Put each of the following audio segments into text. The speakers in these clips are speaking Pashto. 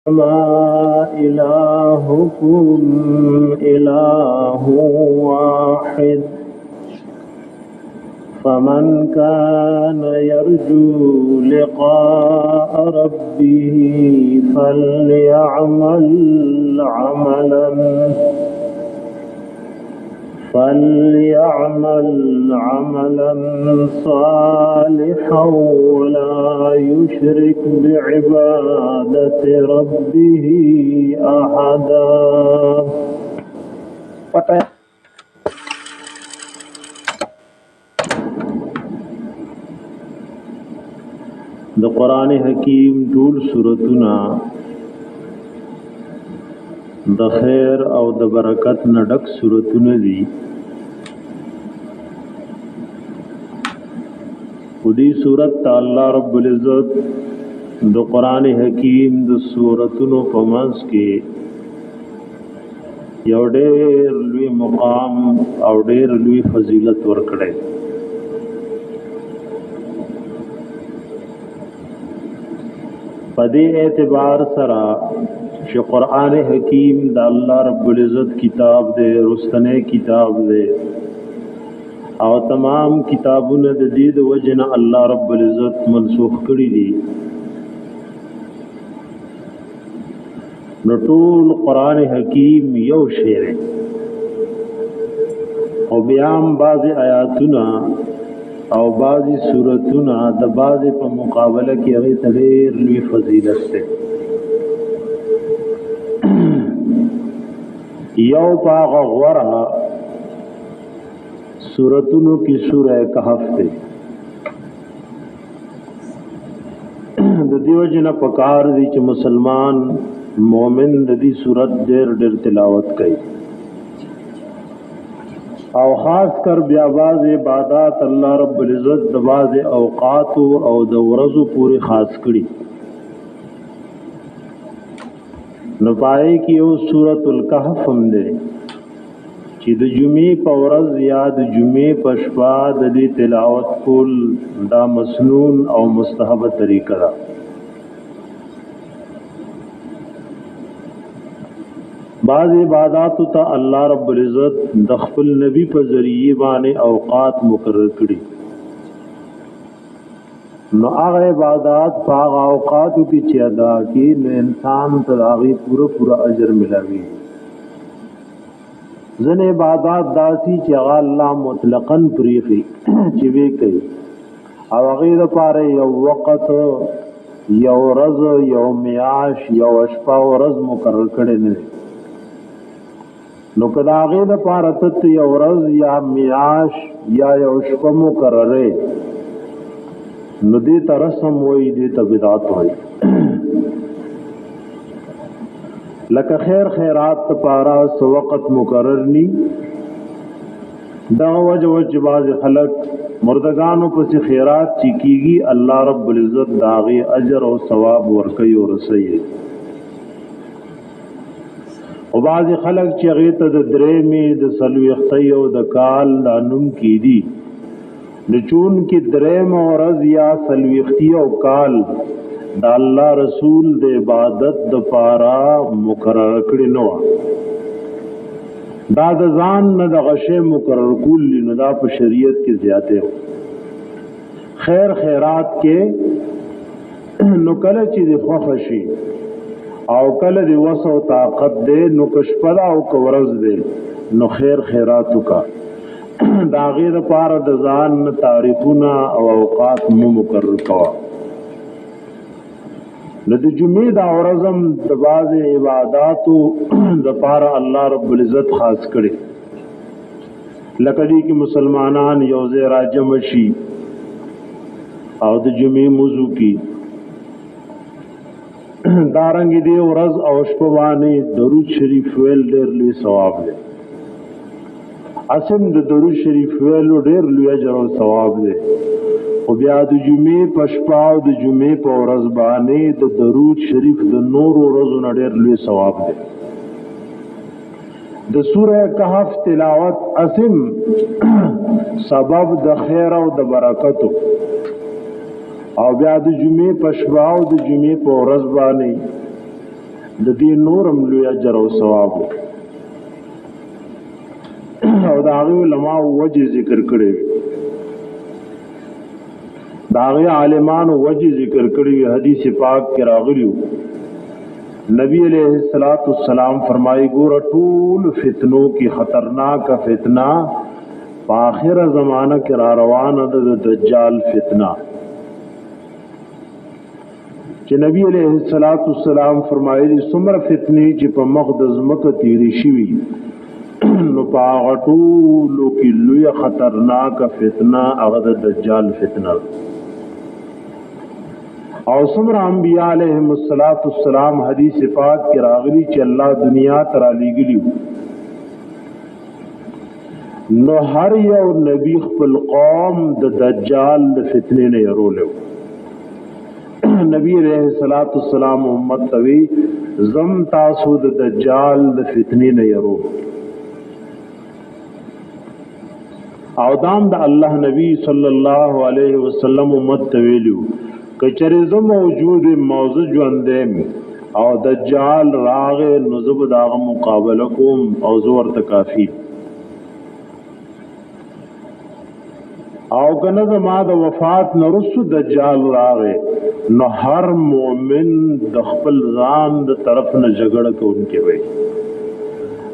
ما إلهكم إله واحد فمن كان يرجو لقاء ربه فليعمل عملا صالحا ولا يشرك بعبادة ربه أحدا. د قرآن حکیم ټول سورتونه د خیر او د برکت نه ډک سورتونه دي. ودي سورت الله رب العزت د قرآن حکیم د سورتونو په منځ کې یو ډېر لوی مقام او ډېر لوی فضیلت ورکړي. په دې اعتبار سره چې قرآن حکیم د الله رب العزت کتاب دی، رستنه کتاب دی او تمام کتابونه د دې د وجنه الله رب العزت منسوخ کړی دي. نو ټول قرآن حکیم یو شی دی او بیا هم بعضې آیاتونه او بعضی سورتونه د بعضی په مقابله کې هغه ته ډېر لوی فضیلت ده. یو پاغه غوره سورتونو کې سوره کهف ده. د دیو جن پکار دي چې مسلمان مؤمن د دې سورت ډېر تلاوت کوي او خاص کر بیا باز عبادت الله رب العزت د باز اوقات او د ورځو پوری خاص کړي. نو پای کې یو سورۃ الکهف هم ده چې د جمعې په ورځ یا د جمعې په شپه د دې تلاوت کول دا مسنون او مستحب طریقه ده. بعض عبادات ته الله رب العزت د خپل نبی په ذریعہ باندې اوقات مقرر کړي. نو هغه عبادت هغه اوقات کې چې ادا کی نو انسان ته هغه پورا اجر ملوي. ځنه عبادت داسي چې هغه الله مطلقاً پریخي چې وی کوي او هغه لپاره یو وخت یو ورځ یو میاش یو شپه ورځ مقرر کړي نه. نو کدا هغه د پاره ته یو ورځ یا میاش یا یو شپه مقرره نو دې ترسم وې دې ته بدعت وې. لکه خیرات لپاره سو وخت مقرر ني دا وجه باز خلق مردگانو پس خیرات چې کیږي الله رب العزت داغي اجر او ثواب ورکوي او رسي. او بعض خلق چې هغه ته د درې می د سلوختی او د کال دانوم کی دي د چون کې درې مورز یا سلوختی او کال د الله رسول د عبادت د پارا مقرر کړی نو دا د ځان نه د غشه مقرر کول نه دا په شریعت کې زیاته خیرات کې نو کله چې د خوښي او کله دی وسو طاقت دے نو کشپدا او کورز دے نو خیرات کا دا غیر پار د ځان تعریفونه او اوقات مو مقرر کوا. د جمعې دا ورځم د باز عبادتو د پار الله رب العزت خاص کړي. لکه دې کې مسلمانان یو ځای راجم شي او د جمعې موضوع کی دارنګ دی ورځ او شپه باندې درود شریف ویل ډېر لوی ثواب دی. اسم د درود شریف ویل ډېر لوی اجر او ثواب دی. او بیا د جمعې په شپه او د جمعې په ورځ باندې د درود شریف د نور ورځو نه ډېر لوی ثواب دی. د سوره کهف تلاوت اسم سبب د خیر او د برکت او بیا د جمعې په شپه او د جمعې په ورځ باندې د دې نورم لوی اجر او ثواب او دا هغه علماء وجه ذکر کړي دا هغه عالمانو وجه ذکر کړي حدیث پاک کې راغلیو نبی علیہ الصلوۃ والسلام فرمایي ګور ټول فتنو کی خطرناک فتنہ په آخر زمانہ کې را روانه د دجال فتنہ چې نبی علیہ الصلوۃ والسلام فرمایي څومره فتنې چې په مقدس مکه تیری شوي نو په ټول کې لوی خطرناک فتنہ هغه د دجال فتنہ او څومره انبیاء علیهم السلام حدیث پاک کې راغلي چې الله دنیا ته را لېږلی نو هر یو نبی خپل قوم د دجال د فتنې نه يرولو نبی علیہ الصلوۃ والسلام امت توی زم تاسو د دجال د فتنې نه يرو او دام د الله نبی صلی الله علیه وسلم امت تویلو کچره زم موجود موضوع ژوندم او دجال راغه نزب داغه مقابله کوم او زور تکافی او کنه زما د وفات نرسو دجال راغه نو هر مومن د خپل ځان د طرف نه جګړه کوونکی وي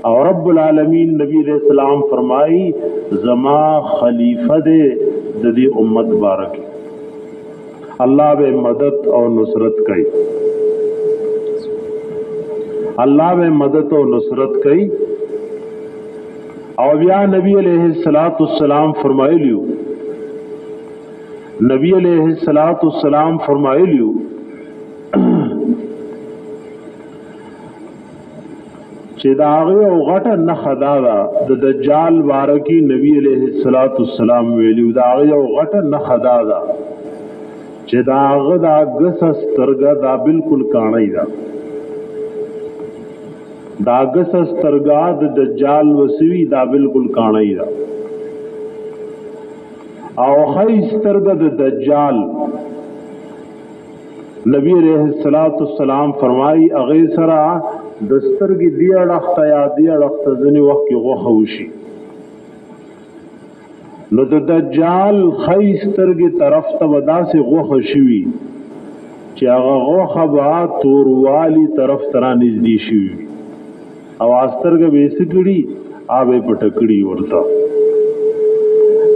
او رب العالمین نبی علیہ السلام فرمائی زما خلیفہ دے د دې امت بارک اللہ بے مدد او نصرت کئی اللہ بے مدد او نصرت کئی او بیا نبی علیہ السلام فرمائی لیو نبی علیہ السلام فرمائی لیو چې دا هغه او غټه نخ دا د دجال بارکی نبی علیہ السلام ویلو دا هغه او غټه نخ دا چې دا هغه دا غس سترګه دا بالکل کانای دا غس سترګه د دجال وسوی دا بالکل کانای دا او خی سترګه د دجال نبی علیہ السلام فرمائی اغه سرا دسترګي دی اړخته یا دی اړخته ځنی وخت کې غوخه وشي نو د دجال خیسترګي طرف ته ودا سي غوخه شوي چې هغه غوخه با توروالی طرف ترا نږدې شي او استرګه بیسګړي آبه پټکړي ورته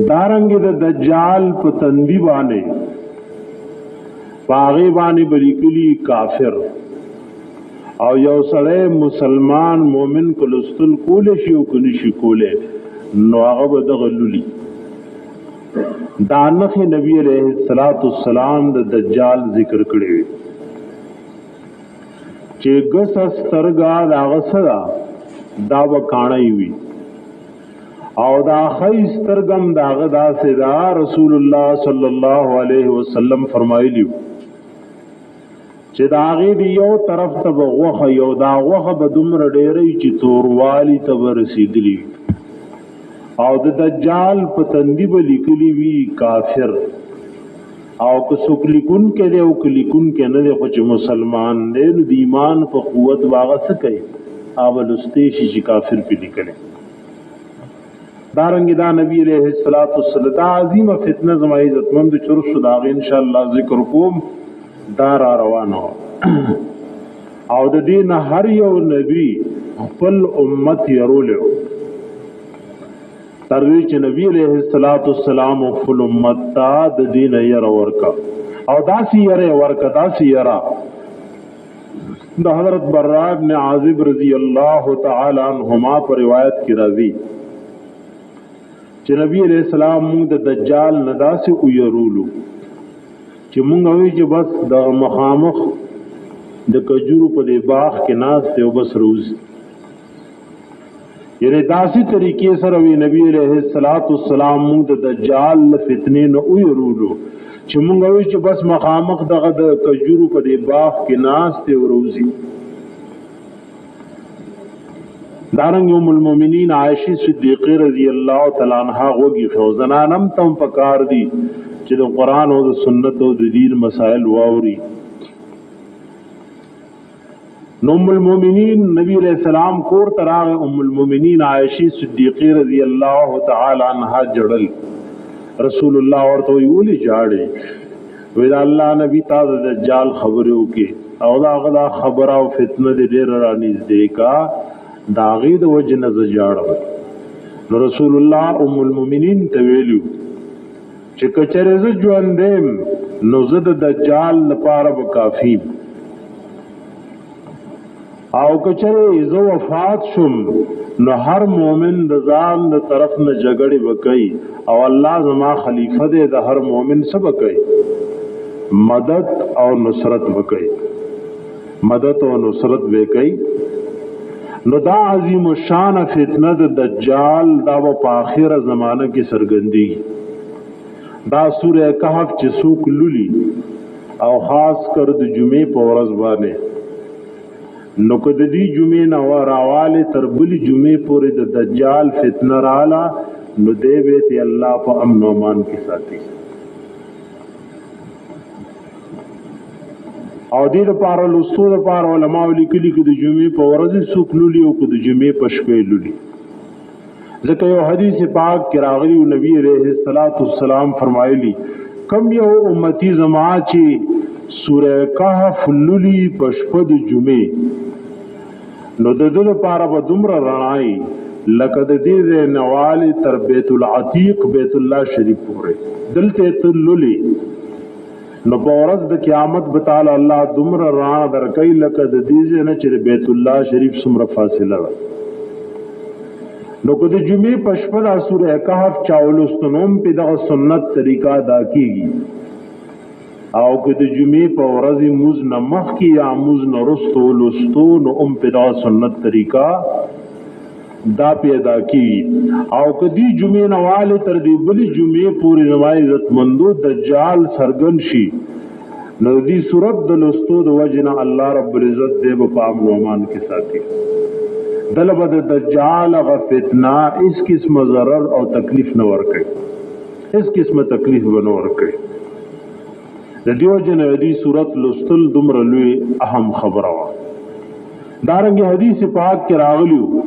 دارنګ د دجال په تندي باندې باغی باندې بلیکلی کافر او یو سړی مسلمان مومن کلستل کول شي او کني شي کوله نو هغه به دغلولي دانخ نبی علیہ السلام د دجال ذکر کړی چې ګس سترګا دا غسدا دا وکانای وی او دا خی سترګم دا غدا سدا رسول الله صلی الله علیه وسلم فرمایلی چې دا غي دی یو طرف ته غوخه یو دا غوخه به دومره ډېرې چې توروالی ته ورسېدلی او د دجال په تندی به لیکلی وی کافر او که څوک لیکون کې دی او که لیکون کې نه دی خو چې مسلمان دی نو د ایمان په قوت واغه څه کوي اول استې شي کافر په لیکلی دارنګ دا نبی علیہ الصلوۃ دا عظیمه فتنه زما عزتمند چرس دا ان شاء الله ذکر کوم دار روانو او د دین هر یو نبی خپل امت يرولو تروی چې نبی علیہ السلام خپل امت ته د دین ير ورکا او داسي ير ورکا داسي يرا د حضرت براء بن عازب رضی اللہ تعالی عنہما پر روایت کی راضی چې نبی علیہ السلام موږ د دجال نداسه او يرولو چې مونږ وی چې بس د مخامخ د کجورو په دی باغ کې ناس ته وبس روز یعنی داسې طریقې سره وی نبی علیہ السلام موږ د دجال فتنې نه ویرولو چې مونږ وی چې بس مخامخ دغه د کجورو په دی باغ کې ناس ته وروزي دارنګ ام المؤمنین عائشہ صدیقہ رضی اللہ تعالی عنہا وګي فوزنانم تم پکار دي چې د قران او د سنت او د دین مسائل واوري نو ام المؤمنین نبی علیہ السلام کور تراغ ام المؤمنین عائشہ صدیقہ رضی اللہ تعالی عنہا جڑل رسول اللہ ورته ویلی جاړي وی دا الله نبی تاسو دجال خبرو کې او دا غدا خبره او فتنه دې ډېر رانیږدې کا دا غي د وجنه زجاړو نو رسول الله ام المؤمنین ته ویلو چې کچره ز ژوندم نو زه د دجال لپاره به کافی او کچره زه وفات شم نو هر مؤمن د ځان د طرف نه جګړې وکړي او الله زما خلیفہ دې د هر مؤمن سب کوي مدد او نصرت وکړي مدد او نصرت وکړي نو دا عظیم الشان فتنه د دجال دا په آخره زمانہ کې سرګندي دا سوره کهف چې څوک لولي او خاص کر د جمعې په ورځ باندې نو که د دې جمعې نه راواله تر بلې جمعې پورې د دجال فتنه رااله نو دې به ته الله په امن او امان کې ساتي او دې لپاره لوستو لپاره علماء لیکلي چې د جمعې په ورځ څوک لولي او د جمعې په شپه لولي ځکه یو حدیث پاک کې راغلی نبی عليه الصلاة والسلام فرمایلی کم یو امتی زما چې سوره کهف لولي په شپه د جمعې نو د دې لپاره به دومره رڼای لکه د دې نواله تر بیت العتیق بیت الله شریف پورې دلته تللی نو په ورځ د قیامت به تعالی الله دومره رڼا درکې لکه د دې نه چې بیت الله شریف څومره فاصله ده نو کو د جمعې په شپه د سوره کهف چاولستنوم په دغه سنت طریقه ادا کیږي او که د جمعې په ورځ موز نه مخکې یا موز نه وروسته ولوستو نو په دغه سنت طریقه دا پیدا کیږي او که دې جمعې نه واله تر دې بلې جمعې پورې زما عزتمندو دجال سرګن شي نو دې صورت د لوستو د وجنه الله رب العزت دې په امن او امان کې ساتي دلبه د دجال غفتنا اس قسم ضرر او تکلیف نه ورکړي اس قسم تکلیف نه ورکړي د دیو جن دې صورت لوستل دومره لوی اهم خبره وا دارنګ حدیث پاک کې راغلیو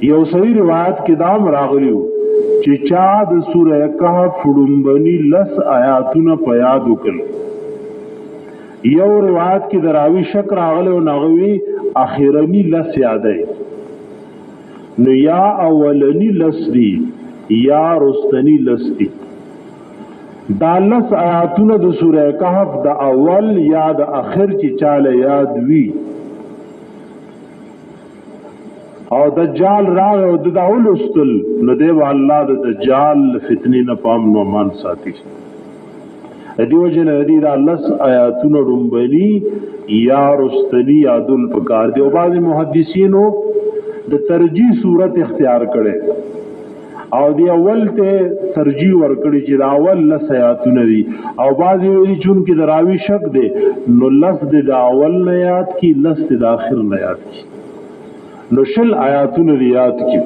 یو صحیح روایت کې دام راغلیو چې چا د سوره کهف فړومبني لس آیاتونه په یاد وکړ یو روایت کې دراوی شک راغلیو ناغوي اخیرنی لس یادای نو یا اولنی لس دی یا رستنی لس دی دا لس آیاتونه د سوره کهف د اول یا د اخر چې چاله یاد وی او دجال راغ او د داول استل نو دی الله د دجال فتنې نه پام نو مان ساتي دیو جن دی دا لس آیاتونه رومبلی یا رستنی یادل پکار دی او بعض محدثینو د ترجیح صورت اختیار کړي او دی اول ته ترجیح ورکړي چې دا اول لس آیاتونه دي او بعض ویلي چون کې دراوی شک دی نو لس د اول نه یاد کی لس د اخر نه یاد کی نو شل آیاتونه یاد کی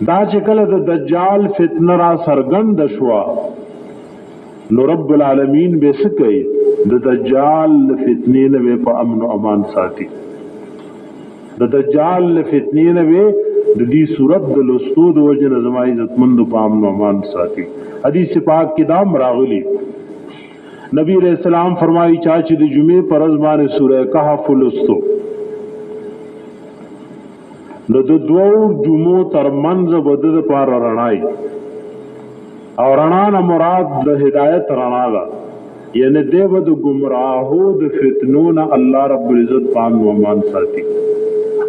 دا چې کله د دجال فتنه را سرګند شوا نو رب العالمین به سکي د دجال فتنې نه په امن او امان ساتي د دجال فتنې نه د دې صورت د لستو د وجه زما عزتمند په امن او امان ساتي حدیث پاک کې دا راغلی نبی علیہ السلام فرمایي چې د جمعې پر ورځ باندې سوره کهف لستو نو د دوو جمعو ترمنځ بد د پار رڼای او رڼا نه مراد د هدایت رڼا ده یعنی دیو د گمراهو د فتنو نه الله رب العزت پام او امان ساتي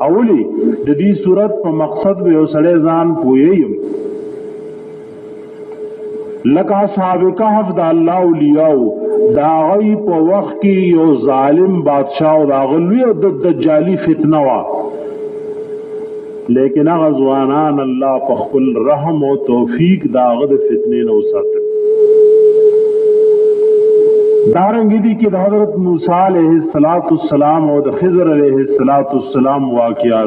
اولی د دې صورت په مقصد به وسړی ځان پوهیم لکه اصحاب کهف د الله اولیاء دا غي په وخت کې یو ظالم بادشاہ او دا غلوی او د دجالی فتنه وا لیکن هغه ځوانان الله په خپل رحم او توفیق داغه د فتنې نه وساتل دارنګ دي کې د حضرت موسی علیه السلام او د خضر علیه السلام واقعا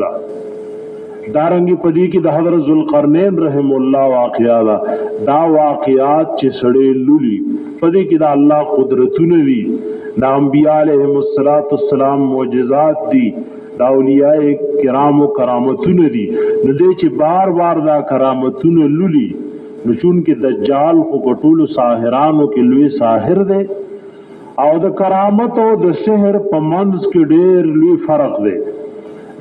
دارنګ پدې کې د حضرت ذوالقرنین رحم الله واقعا دا واقعات چې سړې لولي پدې کې د الله قدرتونه وي دا انبیاء علیہم السلام معجزات دی، دا اولیاء کرام و کرامتون دی، نو دے چی بار بار دا کرامتون لولی، نو چون کی دجال خو پټول ساحرانو کې لوی ساحر دے، او د کرامت او د سحر په منځ کې ډېر لوی فرق دی.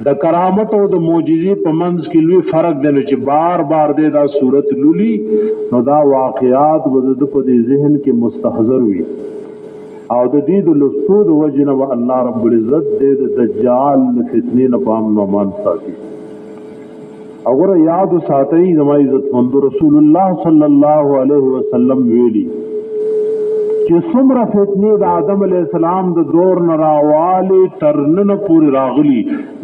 د کرامت او د معجزې په منځ کې لوی فرق دی، نو چې بار بار دې دا صورت لولي نو دا واقعات به د په دې ذهن کې مستحضر وي، او د دې د لستو د وجه نه الله رب العزت دې د دجال فتنې نه په امن و امان ساتي. وګوره یاد ساتئ زما عزت مند رسول الله صلی الله علیه وسلم ویلي چې څومره فتنې د آدم علیه السلام د دور نه راوالي تر نن پورې راغلي،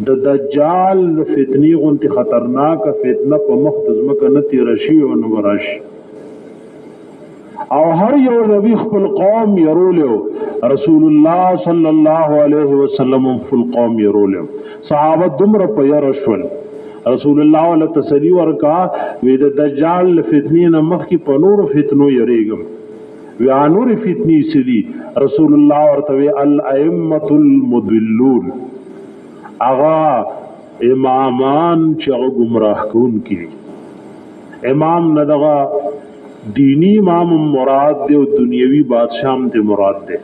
د دجال د فتنې غونتې خطرناکه فتنه په مخ د ځمکه نه تېره شي او نه به راشي. او هر یو نبی خپل قوم یرولیو، رسول الله صلی الله علیه وسلم خپل قوم یرولیو، صحابه دومره په یره شول. رسول الله ولا تسلی ورکا وی د دجال فتنې نه مخکې په نورو فتنو یریږم. وی نور فتنې سدي رسول الله ورته الائمه المضلون، اغا امامان چې هغه گمراه کوونکي. امام نه دغه دینی امام مراد دی او دنیوي بادشاہ هم ته مراد دی.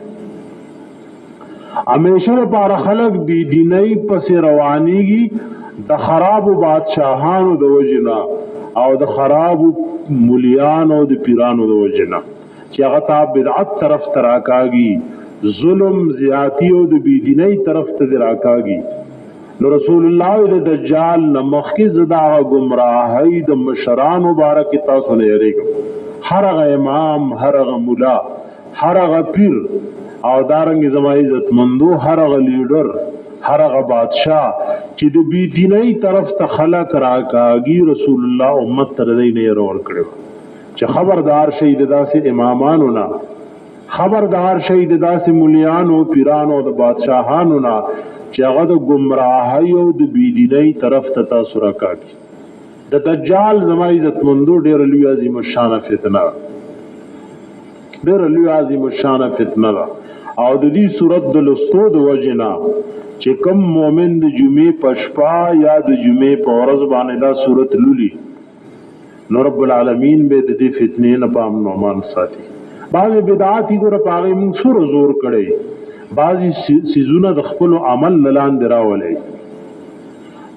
همیشه لپاره خلق بی دیني پس روانيږي د خراب بادشاہانو د وجنا او د خراب مليانو او د پیرانو د وجنا چې هغه ته بدعت طرف تراکاږي، ظلم زیاتی او د بی دیني طرف ته راکاږي. نو رسول الله د دجال نمخی زدا گمراهی د مشران مبارک تاسو نه یریږي. هر هغه امام، هر هغه مولا، هر هغه پیر او دارنګ زما عزت مندو، هر هغه لیډر، هر هغه بادشاہ چې د بی دیني طرف ته خلق راکاږي، رسول الله امت تر دې نه ور کړو چې خبردار شي د داسې امامانو نه، خبردار شي د داسې مليانو، پیرانو، د بادشاہانو نه چې هغه د گمراهۍ او د بی دیني طرف ته تاسو راکاږي. د دجال زما عزت مندو ډېر لوی عظیم الشان فتنه، ډېر لوی عظیم الشان فتنه ده. او د دې صورت د لستو د وجنا چې کوم مؤمن د جمعې په شپه یا د جمعې په ورځ باندې دا صورت لولي نو رب العالمین به د دې فتنې نه په امن و امان ساتي. بعض بدعات یې ګوره په هغې موږ سور زور کړی، بعضی سیزونه د خپل عمل لاندې راولي.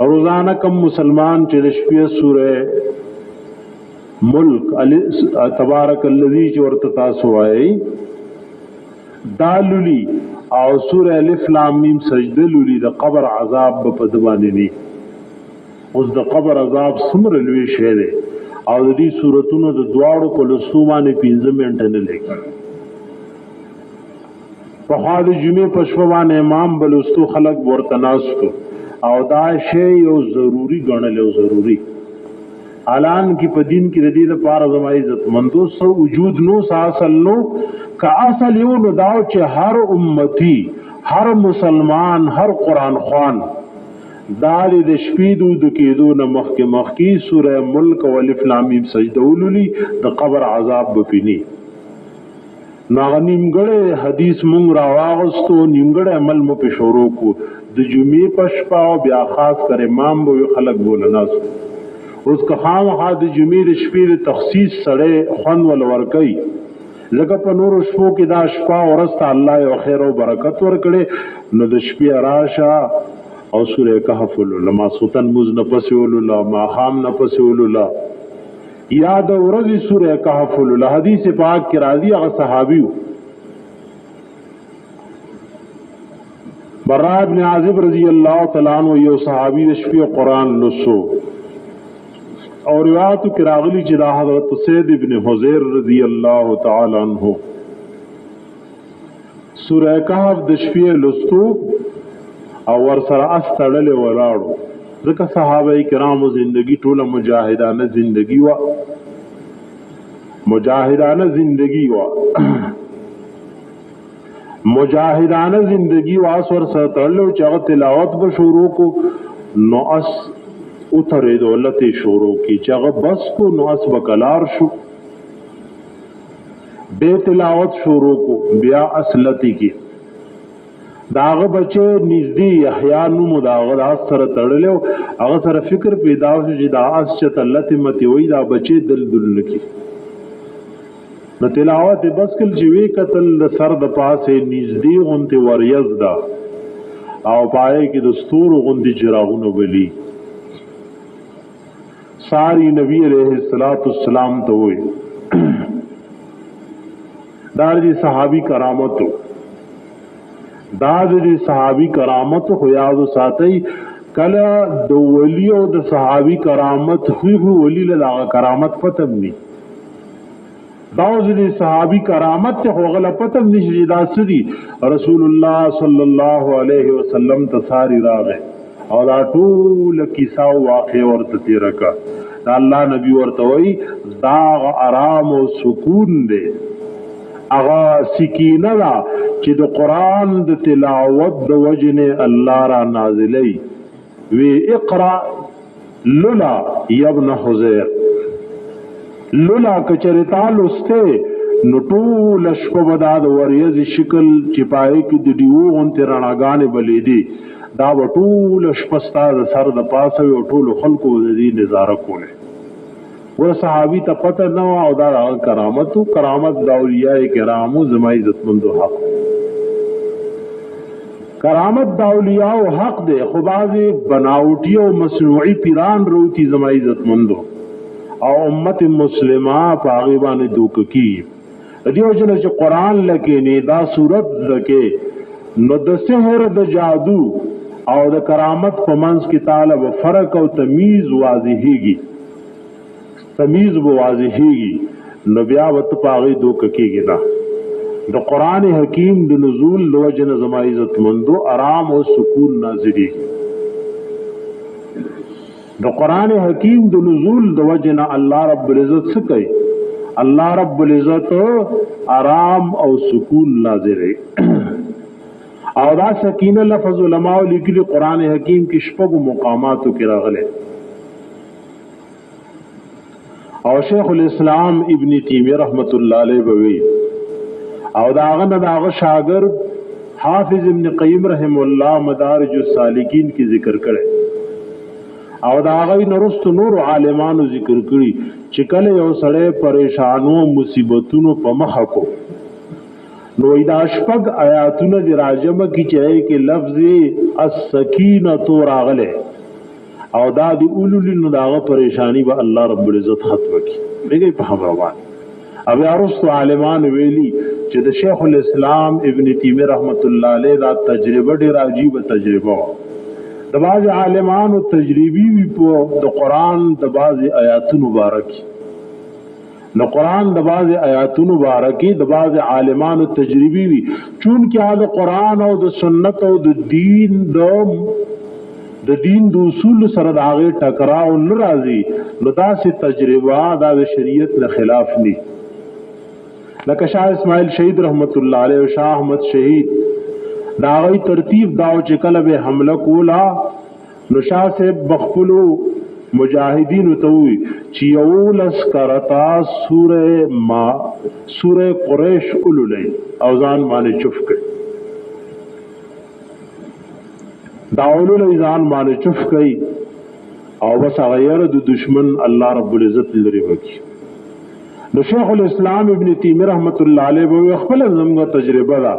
روزانه کم مسلمان چې د شپې سوره ملک تبارک الذی چې ورته تاسو وایي دا لولي او سوره الف لام میم سجده لولي، د قبر عذاب په دبانې نه. اوس د قبر عذاب څومره لوی شی دی او د دې سورتونو د دواړو په لوستو باندې 15 منټه نه لګي. په خوا د جمعې په شپه باندې امام بلوستو خلق ورته ناستو او دا شی یو ضروری ګڼل او ضروری اعلان کی په دین کې د دې لپاره زما عزت مندو سو وجود نو اصل نو کا اصل یو نو دا چې هر امتی، هر مسلمان، هر قرآن خوان دا د شپې د کېدو نه مخکې سوره ملک او الف لام میم سجده ولولي، د قبر عذاب بپینی. ناغه نیمګړی حدیث مونږ راواغستو، نیمګړی عمل مو په شروع کو د جمعې په شپه او بیا خاص کر امام به خلق بولناس. اوس که خامخا د جمعې د شپې د تخصیص سړی خوند ول ورکوي، لکه په نورو شپو کې دا شپه ورځ ته الله یو خیر او برکت ورکړي، نو د شپې راشه او سوره کهف ولوله، ماسوتن موز نه پسې ولوله، ماښام نه پسې ولوله، یا د ورځې سوره کهف ولوله. حدیث پاک کې راځي هغه صحابي برا ابن عازب رضی الله تعالی عنہ یو صحابي د شپې قرآن لوسو، او روایتو کې راغلي چې دا حضرت سید ابن حزیر رضی الله تعالی عنہ سوره کهف د شپې لوستو او ور سره استړلې ولاړو، ځکه صحابه کرامو زندگی ټوله مجاهدانه زندگی وا، مجاهدانه زندگی وا، مجاهدانه زندگی واس ور سره تړلو چې هغه تلاوت به شروع کو نو اس اترې دولتې شروع کی چې هغه بس کو نو اس بکلار شو، بے تلاوت شروع کو بیا اصلتی کی داغه بچي نږدې یحیی نوم داغه د اس سره تړلو هغه سره فکر پیدا شو چې دا اس چې تلته متي وای دا بچي دل نکی نو تلاوت بس کل چې وی قتل سر د پاسه نږدې غونته وریز دا او پای کې د ستورو غوندي چراغونه ولي ساری نبی علیہ الصلوۃ والسلام ته وای دا دي صحابي کرامتو دا دي صحابي کرامت خو یاد ساتي کله د ولی او د صحابي کرامت خو ولی له کرامت پته ني دا دي صحابي کرامت خو غل پته نشي دا سدي رسول الله صلی الله علیه وسلم تصاری راغه او دا ټول کیسه واقع ورته تیرکا دا الله نبی ورته وای دا آرام او سکون دی اغا سکینه دا چې د قران د تلاوت د وجنه الله را نازلې وی اقرا لولا ابن حذیر لولا کچریتا لسته نو ټول شپه بدا د وریز شکل چپای کې د دیو غون تراناګانې بلې دي دا ټول شپه ستاسو سر د پاسه او ټول خلکو د دې نظاره کوله ور صحابي ته پته نه او دا کرامت د اولیاء کرامو زما عزت مندو حق کرامت د اولیاء حق دے خو بازي بناوټي او مصنوعي پیران روتی زما عزت مندو او امت مسلمه په غیبانه دوک کی دیو جن چې قران لکه نه دا صورت لکه نو د سحر د جادو او د کرامت په منځ کې تعالی و فرق او تمیز واضحېږي تمیز بو واضحېږي نو بیا وت پاغي دوک کېږي دا د قران حکیم د نزول د وجه زما عزت مندو آرام او سکون نازلېږي د قران حکیم د نزول د وجه نه الله رب العزت څه کوي الله رب العزت آرام او سکون نازلې او دا سکینه لفظ علماء لیکلي قران حکیم کې شپږ مقاماتو کې راغلي او شیخ الاسلام ابن تیمیہ رحمت الله علیه بوي او داغه شاگرد حافظ ابن قیم رحم الله مدارج السالکین کی ذکر کړي او داغه نورست نور عالمانو ذکر کړي چې کله یو سړی پریشانو مصیبتونو په مخ کو نو دا شپږ آیاتونه دی راجمه کی چې کې لفظ السکینه راغله او دا دی اولولینو داغه پریشانی به الله رب العزت ختم کی دغه په روان ابي ارسطو عالمان ویلي چې د شیخ الاسلام ابن تیمیہ رحمت الله علیه دا تجربه ډیر عجیب تجربه د باز عالمانو تجربي وی په د قران د باز آیاتونو مبارکي د قران د باز آیاتونو مبارکي د باز عالمانو تجربي وی چون کې د قران او د سنت او د دین د اصول سره د هغه ټکراو ناراضي نو داسې تجربه د شریعت نه خلاف ني لکه شاه اسماعیل شهید رحمت الله علیه او شاه احمد شهید دا غي ترتیب داو چې کله به حمله کولا نو شاه صاحب بخپلو مجاهدین ته وی چې یو لسکرتا سوره قریش اولولې او ځان باندې چوف کړ داولو ځان باندې چوف کړي او بس غیر د دشمن الله رب العزت لري وکي نو شیخ الاسلام ابن تیمیہ رحمت الله علیه خپل زموږ تجربه ده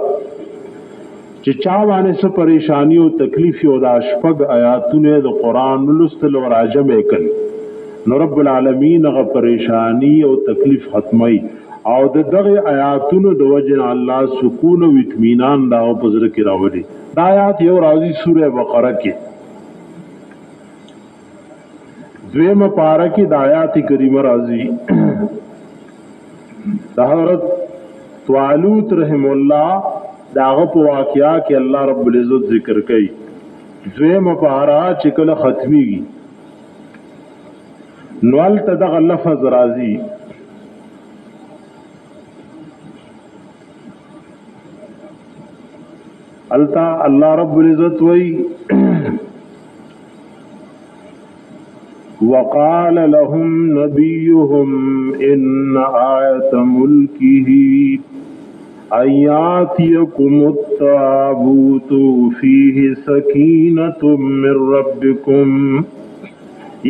چې چا باندې څه پریشانی او تکلیف یو د شپږ آیاتونه د قران لوستل او راجمه کړي نو رب العالمین هغه پریشانی او تکلیف ختمي او دغه آیاتونو د وجه الله سکون او اطمینان دا په زړه کې راوړي دا آیات یو راځي سوره بقره کې دویمه پارا کې د آیات کریمه راځي حضرت طالوت رحم الله داغه په واقعیا کې الله رب العزت ذکر کوي دویمه پارا چې کله ختميږي نوال تدغه لفظ راځي التا الله رب العزت وی وقال لهم نبيهم إن آية ملكه ایاتیکم التابوت فیہ سکینۃ من ربکم.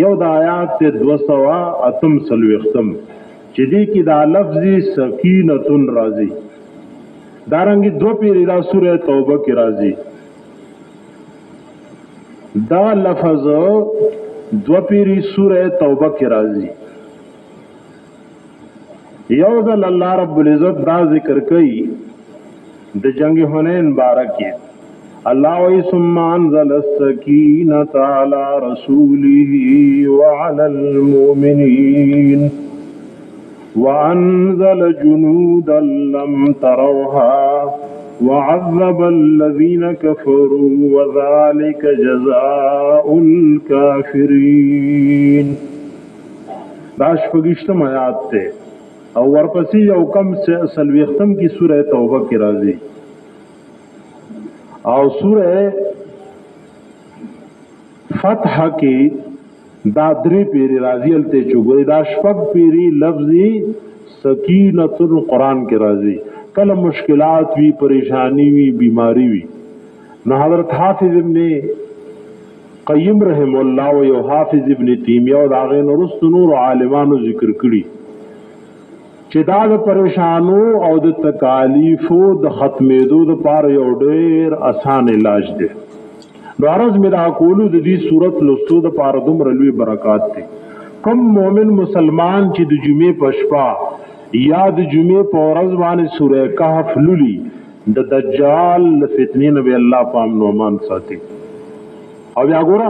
یو د آیات ته 208 سلوختم چې دې کې دا لفظي سکینۃ راځي. دارنګي دو پیری دا سوره توبه کې راځي. دا لفظ دو پیری سوره توبه کې راځي. یو ځل الله رب العزت دا ذکر کوي د جنگ حنین بارکه. الله وی ثم انزل السکینۃ علی رسوله وعلى المؤمنین وانزل جنودا لم تروها وعذب الذين كفروا وذلك جزاء الكافرين. دا شپږشتم آیات ته او ورپسې یو کم سلوختم کی سوره توبه کی راځي او سوره فتح کی دا درې پیری راځي. الته چوغې دا شپږ پیری لفظي سکینۃ قرآن کی راځي. کله مشکلات وی، پریشانی وی، بیماری وی، نو حضرت حافظ ابن قیم رحم الله و یو حافظ ابن تیمیہ او دا غین رست نور عالمانو ذکر کړي چې دا د پریشانو او د تکالیفو د ختمېدو د پاره یو ډېر آسان علاج دی. نورز میرا کولو د دې صورت لستو د پاره دومره لوی برکات دي. کم مومن مسلمان چې د جمعې په شپه یا د جمعې په ورځ باندې سوره کهف لولي د دجال فتنې نه به الله پام نو مان ساتي. او بیا ګوره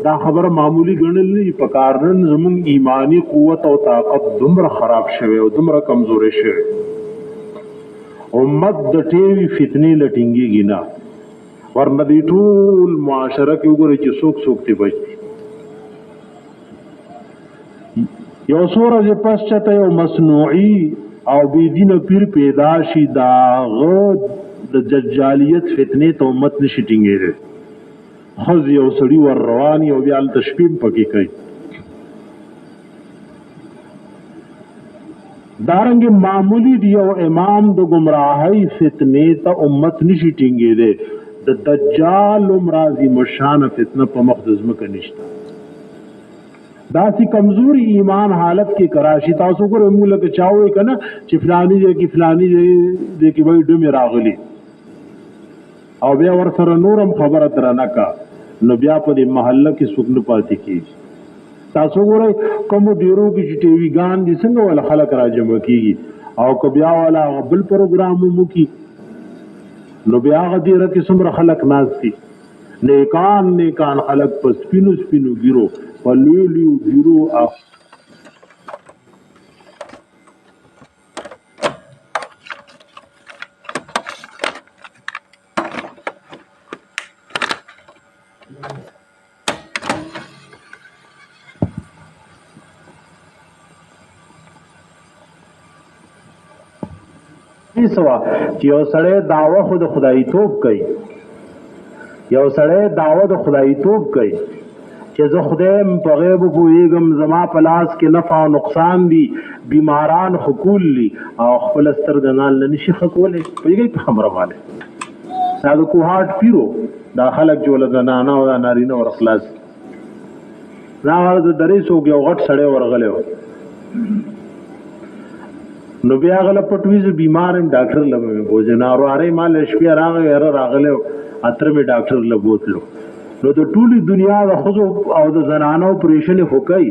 دا خبره معمولی ګڼل نه پکار نن زمون ایمانی قوت او طاقت دومره خراب شوه او دومره کمزورې شوه. امت د ټیوی فتنې لټینګيږي نه ورنه دی ټول معاشره کې وګورئ چې څوک څوک تی بچي. یو سورج پس چته یو مصنوعي او بيدینه پیر پیدا شي دا غد د دجالیت فتنې ته امت نشي ټینګېږي. خز یو سړی ور رواني او بیا تشبیم پکې کوي. دارنګ معمولی دی او امام د گمراهی فتنې ته امت نشي ټینګېږي. د دجال امراضی مشان فتنه په مقدس مکه نشته. داسی کمزوری ایمان حالت کې کراشي تاسو ګور موږ لکه چاوي کنه چې فلانی دی کې فلانی دی کې وای ډمه راغلی او بیا ور سره نورم خبره درنه کا نو بیا په دې محله کې سکون پاتې کیږي. تاسو ګورئ کوم ډیرو کې چې ټي وی ګان دي څنګه ول خلک راجم کیږي او کو بیا والا بل پروګرام مو کی نو بیا غدیره کې څومره خلک ناز دي. نیکان خلک پس سپینو ګیرو پلولیو ګیرو سوا چې یو سړی دعوه خود خدای توب کوي چې زه خدایم په غیب پوهېږم زما په لاس کې نفع او نقصان دي بیماران حقول لی او خپل سترګې نه نشي خکولی. پوهېږئ په خبره باندې دا د کوهاټ پیرو دا خلک جوړه زنانه او نارینه ور خلاص دا د درې څوک یو غټ سړی ورغلی و نو بیا غله پټویز بیمارم ډاکټر لمه بوجنارو اره مال شپې راغله اتر می ډاکټر لبوتلو نو د ټولي دنیا د خزو او د زنانو پریشن هوکای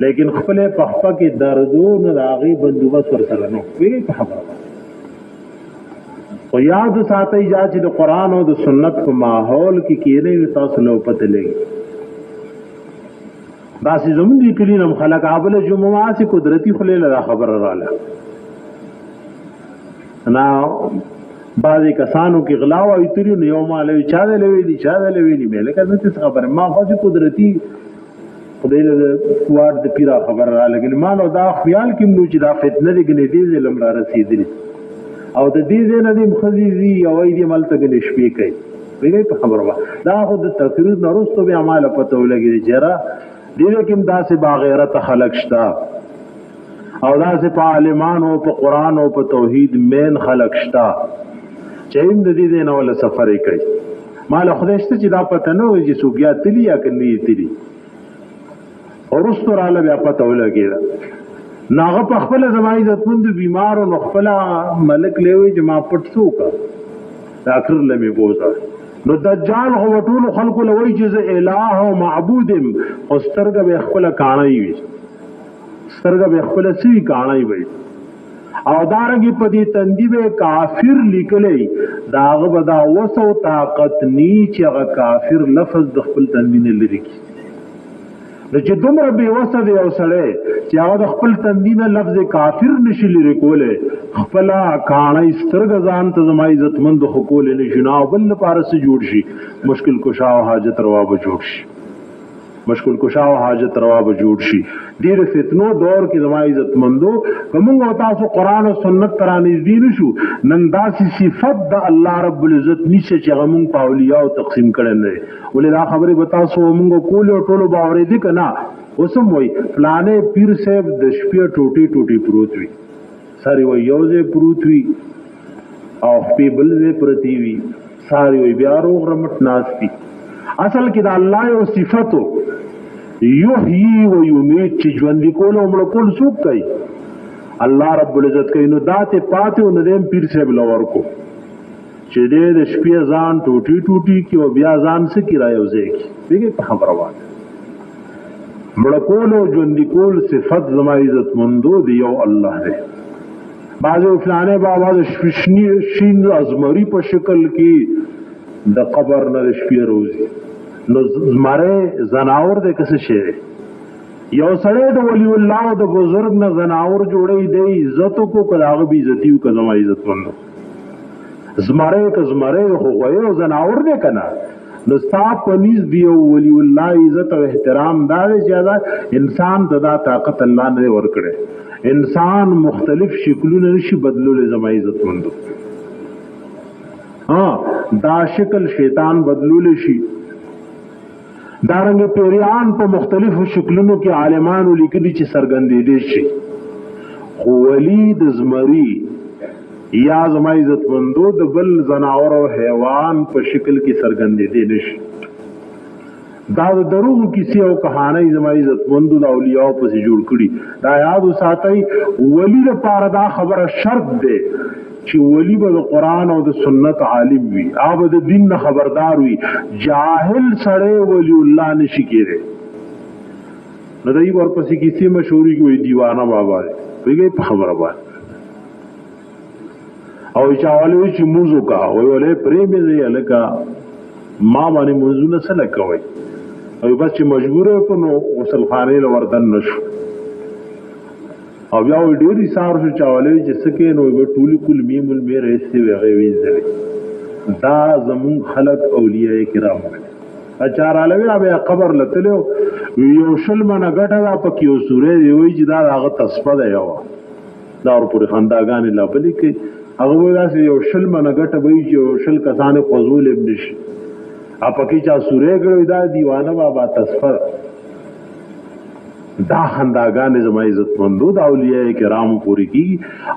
لیکن خپل پخپا کې دردو نه راغي بندوبست ورسره نو ویلې په خبره او یاد ساتي چې د قران او د سنت په ماحول کې کېنه تاسو نو پته لګي. باسي زمون دي کلینم خلق عابل جمعه سي قدرتي خلیل خبر رااله انا بعضی کسانو کې غلاو او تیری نو یو مالوي چا دلوي مې لکه څه خبره ما خو قدرتي خدای له کوار د پیرا خبر را لګل ما نو دا خیال کې نو چې دا فتنه دې ګنې دې لم را رسیدلی او د دې نه دې مخزيزي او دې ملته کې شپې کوي ویلې په خبره دا خو د تقریر نورستو به اعمال پته ولګي جره دې کوم داسې باغیرت خلق شتا او داسې په عالمانو په قرآن او په توحید مین خلق شتا چې هم د دې نه ولا سفر کوي. مال خدای شته چې دا پته نه وي چې څوک یا تلی یا کني تلی ورستو رااله بیا پته ولګیږي. ناغه په خپل زمای عزتمند بیمار او خپل ملک لیوي چې ما پټ څوکا ډاکټر لمه بوزا. نو دجال هو ټول خلق لوي چې الہ او معبود او سترګه به خپل کانای وي، سترګه به خپل سوي کانای وي او دارنګي په دې تندې به کافر لیکلې داغه بدا وسو طاقت ني چې هغه کافر لفظ د خپل تندې نه لري کی. نو چې دومره به وسه دی او سره چې هغه د خپل تندې نه لفظ کافر نشي لري کوله خپل کانای سترګه ځان ته زما عزتمند حقوق نه جنا بل پارس جوړ شي مشکل کشا او حاجت روا به جوړ شي، مشکل کشا او حاجت روا به جوړ شي. ډیر فتنو دور کې زما عزتمندو کومه تاسو قران او سنت ترانې دي نشو نن داسې صفات د الله رب العزت نشه چې غمون په اولیاء او تقسیم کړي نه ولې دا خبره به تاسو موږ کول او ټولو باورې دي کنه. وسم وای فلانه پیر صاحب د شپې ټوټي ټوټي پروت وي، ساری وای یوځه پروت وي او په بل ځای پرتی وي، ساری وای بیا روغ رمټ ناشتي. اصل کې د الله یو صفاتو یحیی و یمیت چې ژوند کول او مړ کول څوک کوي؟ الله رب العزت کوي. نو داته پاتې و ندیم پیر صاحب لور کو چې دې د شپې ځان ټوټي ټوټي کې او بیا ځان سکی رايوځي کی دغه په خبره وایي. مړ کول او ژوند کول صفات زما عزت مندو دی یو الله دی. بعضو فلانه بابا د شین ازمری په شکل کې د قبر نه شپې روزي. نو زماره زناور د کس شي یو سړی د ولی الله او د بزرگ نه زناور جوړي دی عزت کو کلاغه بي عزتي او کزما عزت وندو زماره ک زماره خو غوي او زناور نه کنا. نو صاحب پنيز دی ولی الله عزت او احترام دار زیاده انسان ددا طاقت الله نه ور کړي. انسان مختلف شکلونه نشي بدلول زما عزت وندو. دا شکل شیطان بدلول شي. دارنګ پیریان په مختلفو شکلونو کې عالمانو لیکلي چې سرګندې دي شي. خو ولی د زمری یا زما عزت مندو د بل زناور او حیوان په شکل کې سرګندې دي نشي. دا د دروغ کیسې او کہانی زما عزت مندو د اولیاء په جوړ کړي. دا یاد وساتئ ولی لپاره دا خبره شرط ده چې ولی به د قرآن او د سنت عالم وي، او د دین نه خبردار وي. جاهل سړی ولی الله نشي کېږي. نو دای ورپسې کیسې مشهوري کوي دیوانه بابا دی ویږي په خبره باندې او چاواله چې موزو کا وای ولې پرېمې دی الکا ما باندې موزو نه سره کوي او بس چې مجبور کو نو غسل خانه لوردن نشو او بیا ډېری سار شو چاواله چې سکه نو به ټولي کل میمل مې رسې وغه وینځل. دا زمون خلق اولیاء کرام اچاراله بیا قبر لتلو یو شل منه غټه دا پکې یو سورې دی وای چې دا هغه تصفه ده یو دا ور پورې خنداګان لا بلی کې هغه وای دا یو شل منه غټه وای چې شل کسانه فضول ابن شي اپکې چا سورې کړو دا دیوانه بابا تصفه. دا خنداګان زما عزت مندو د اولیاء کرام پوری کی.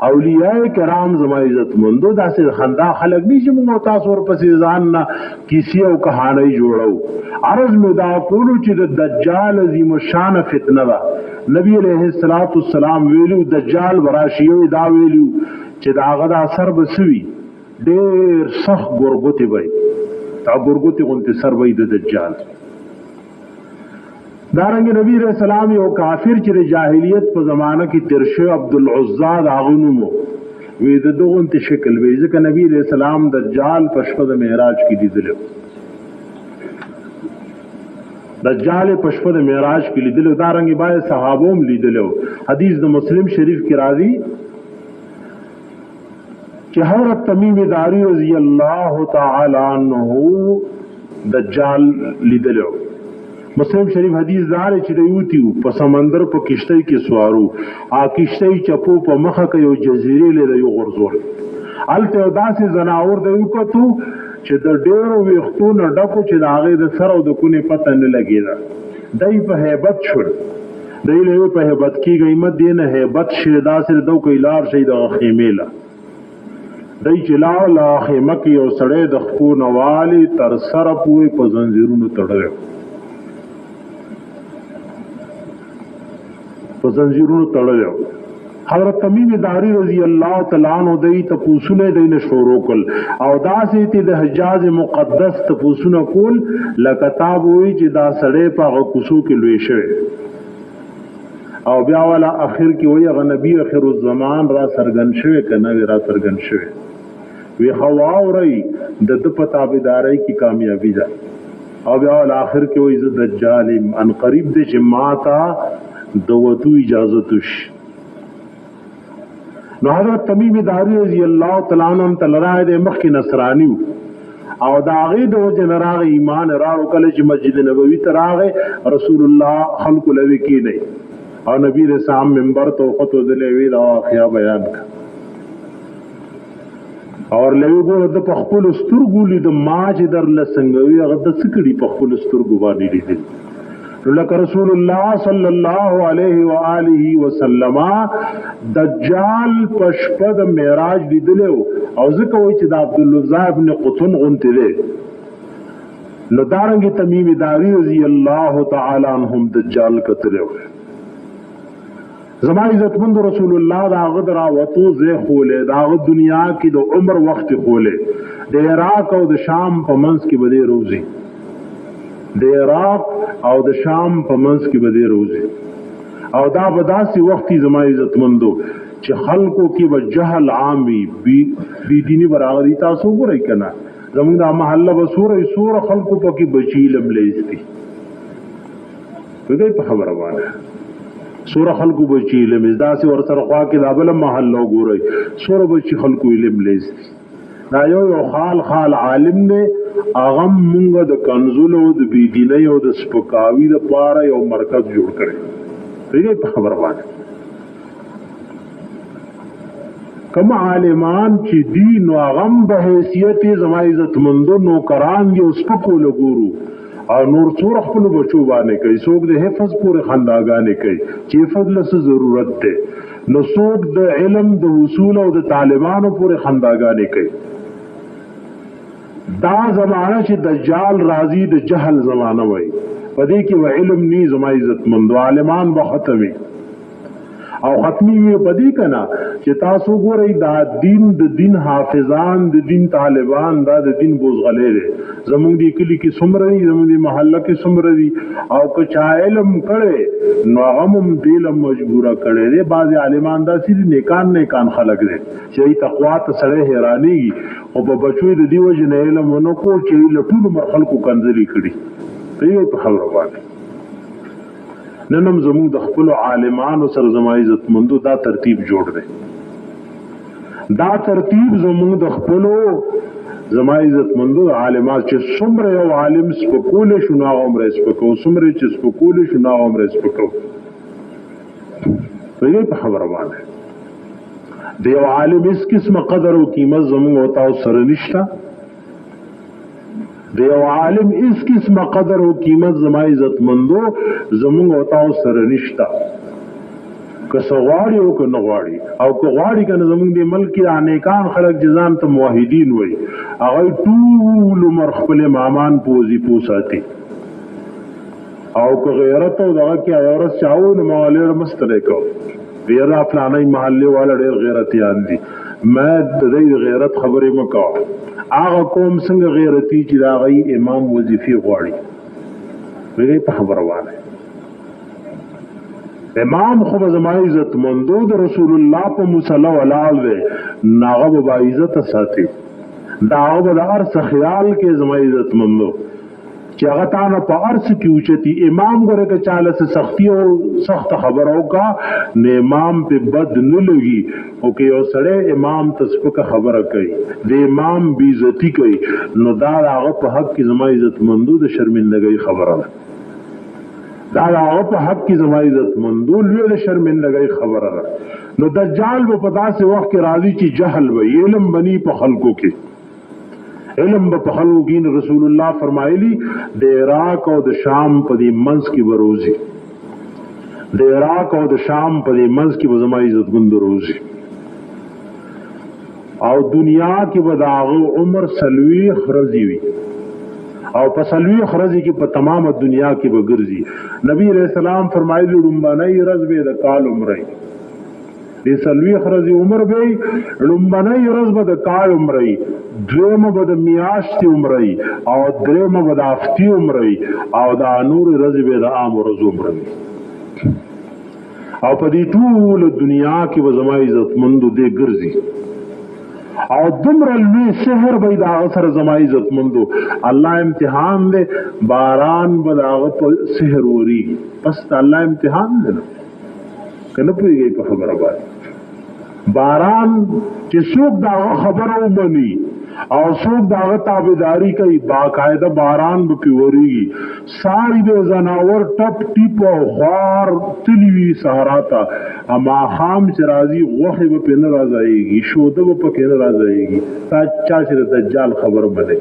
اولیاء کرام زما عزت مندو داسې خندا خلق نشي موږ تاسو ور پسې ځان نه کیسې او کہانی جوړو. عرض مې دا کولو چې د دجال عظیم شان فتنه ده. نبی علیہ الصلوۃ والسلام ویلو دجال براشیو دا ویلو چې دا هغه د اثر بسوي ډېر سخت ګورګوتی وي. تا ګورګوتی غونته سر وي د دجال. دارنګ نبی رسول الله یو کافر چې د جاهلیت په زمانہ کې ترشه عبد العزى داغونمو وې د دغه شکل وې ځکه نبی رسول الله دجال په شپه د معراج کې لیدل. دجال په شپه د معراج کې لیدل. دارنګ باندې صحابوم لیدل. حدیث د مسلم شریف کې راځي چې حضرت تمیم داری رضی الله تعالی عنہ دجال لیدل. مسلم شریف حدیث دار چې دیوتیو په سمندر په کشتۍ کې سوارو ا کشتۍ چپو په مخه کې یو جزیره لري یو غرزور الته داسې زناور دی وکړو چې د ډېرو وختونو ډکو چې د هغه د سر او د کونې پته نه لګیدا. دای په hebat شول دی له په hebat کیږي مت دی نه hebat شه داسې دو کوي لار شي د خیمه لا دی چلاو لا خیمه کې یو سړی د خپو نوالی تر سره پورې په زنجیرونو تړلی حضرت تمیم داری رضی اللہ تعالی عنہ دی تپوسونه دی نشورو کل او داسې تی د حجاز مقدس تپوسونه کول لکتاب وی چې دا سړی په غوسو کې لوي شوی او بیا والا اخر کې وی غ نبی اخر الزمان را سرګن شوی کنه را سرګن شوی وی خواوري د پتابداري کی کامیابی ده او بیا والا اخر کې وی ز دجال ان قریب د جماعتا دوتو اجازه توش نو حضرت تمیم داری رضی اللہ تعالی عنہ تلرای د مخ کی نصرانی او دا غي د جنراغ ایمان راو کله چې مسجد نبوی ته راغې رسول الله خلق لوي کی نه او نبی رسول منبر تو خطو دلې وی دا واقعیا بیان کا اور لوي ګور د خپل سترګو لید ماج در لسنګوي هغه د سکړي په خپل سترګو باندې لیدل لکه رسول الله صلی الله علیه و آله وسلم دجال پشپد معراج لیدلو او ځکه وای چې د عبد الله ابن قطن غونته ده نو دارنګ تمیم داری رضی الله تعالی عنهم دجال کتلو زما عزتمند رسول الله دا غدرا وتو زه خوله دا دنیا کې د عمر وخت خوله د عراق او د شام په منځ کې بده روزي د عراق او د شام په منځ کې بده روزي او دا بداسي وختي زما عزتمندو چې خلکو کې به جهل عامي بي ديني برابرۍ تاسو ګورئ کنه زموږ د محله به سوره خلکو پکې بچیلم لیستي وګورئ په خبره وانه سوره خلکو بچیلم داسې ور سره خوا کې دا بل محله ګورئ سوره بچی خلکو علم لیستي دا یو خال عالم نه اغم مونږ د کنزولو د بيدینۍ او د سپکاوي د پاره یو مرکز جوړ کړي پیږي په خبر باندې کوم عالمان چې دین او اغم به حیثیت زما عزت مندو نوکران دي اوس په کول ګورو او نور څور خپل بچو باندې کوي څوک د حفظ پورې خنداګانې کوي چې حفظ له ضرورت ده نو څوک د علم د حصول او د طالبانو پورې خنداګانې کوي دا زمانہ چې دجال راضی د جهل زمانہ وای پدې کې و علم ني زما عزت مند عالمان به ختمي او ختمي وي پدې کنا چې تاسو ګورئ دا د دین حافظان د دین طالبان دا د دین بوزغلې دي زموږ دی کلی کې څومره دي زموږ دی محله کې څومره دي او که چا علم کړي نو هغه هم دل مجبوره کړي دي بعض عالمان دا سړي نیکان خلک دي چې تقوا ته سره حیرانيږي او په بچوي د دیو جن علم ونو کو چې له ټول مرخل کو کنځلي کړي په خبره باندې ننم زموږ د خپل عالمانو سره زما عزت مندو دا ترتیب جوړ دی دا ترتیب زموږ د خپل زما عزت مندو عالمات چې څومره یو عالم سپکول شو نو عمر سپکو څومره چې سپکول شو نو عمر سپکو په خبره باندې د یو عالم اس قسمه قدر او قیمت زموږ او تاسو سره نشته د یو عالم اس قسمه قدر او قیمت زما عزت مندو زموږ او تاسو سره نشته که سغواړي او که نه غواړي او که غواړي کنه زموږ د ملک کې انیکان خلک جزان ته موحدین وای هغه ټول عمر خپل مامان پوزي پوساتي او که غیرت او دغه کې اورس چاو نه مالیر مستره کو ډیر افلانای محله والا ډیر غیرتيان دي ما د دې غیرت خبرې مکو هغه قوم څنګه غیرتی چې دا غي امام وظیفه غواړي ویلې په خبره وانه امام خو زما عزت مندو د رسول الله په مصلی ولال وی ناغه با عزت ساتي داغه د ارس خیال کې زما عزت مندو چې هغه تانه په ارس کې اوچتي امام غره کې چاله سے سختی او سخت خبرو کا نه امام په بد نه لګي او کې یو سړی امام تسبک خبره کوي د امام بی عزتی کوي نو دا هغه په حق کې زما عزت مندو د شرمندګۍ خبره ده دا هغه په حق کې زما عزت مندو لوی د شرمندګۍ خبره ده نو دجال په داسې وخت کې راځي چې جهل وي علم بني په خلکو کې علم په خلکو کې رسول الله فرمایلی د عراق او د شام په دې منځ کې بروزي د عراق او د شام په دې منځ کې به زما عزتمند روزي او دنیا کې به د هغه عمر 40 ورځې وي او په 40 ورځې کې په تمامه دنیا کې به ګرځي. نبی رسول الله فرمایلی لومبنۍ ورځ به د کال عمرې د 40 ورځې عمر به لومبنۍ ورځ به د کال عمرې، دویمه به د میاشتې عمرې او دریمه به د هفتې عمرې او د نور ورځې به د عام ورځ عمرې. او په دې ټول دنیا کې به زما عزتمندو دې ګرځي او دومره لوی سحر به د هغه سره زما عزتمندو. الله امتحان دی، باران به د هغه په سحر ورېږي، بس د الله امتحان دی نه که نه پوهېږئ په خبره باندې. باران چې څوک د هغه خبره ومني او څوک د هغه تابعداري کوي، باقاعده باران به پرې ورېږي. ساری به ځناور ټپ ټیپ او خوار تلي وي صحرا ته، ماښام چې راځي غوښې به پرې نه راځایږي، شوده به پکې نه راځایږي. تا چا چې د دجال خبره مني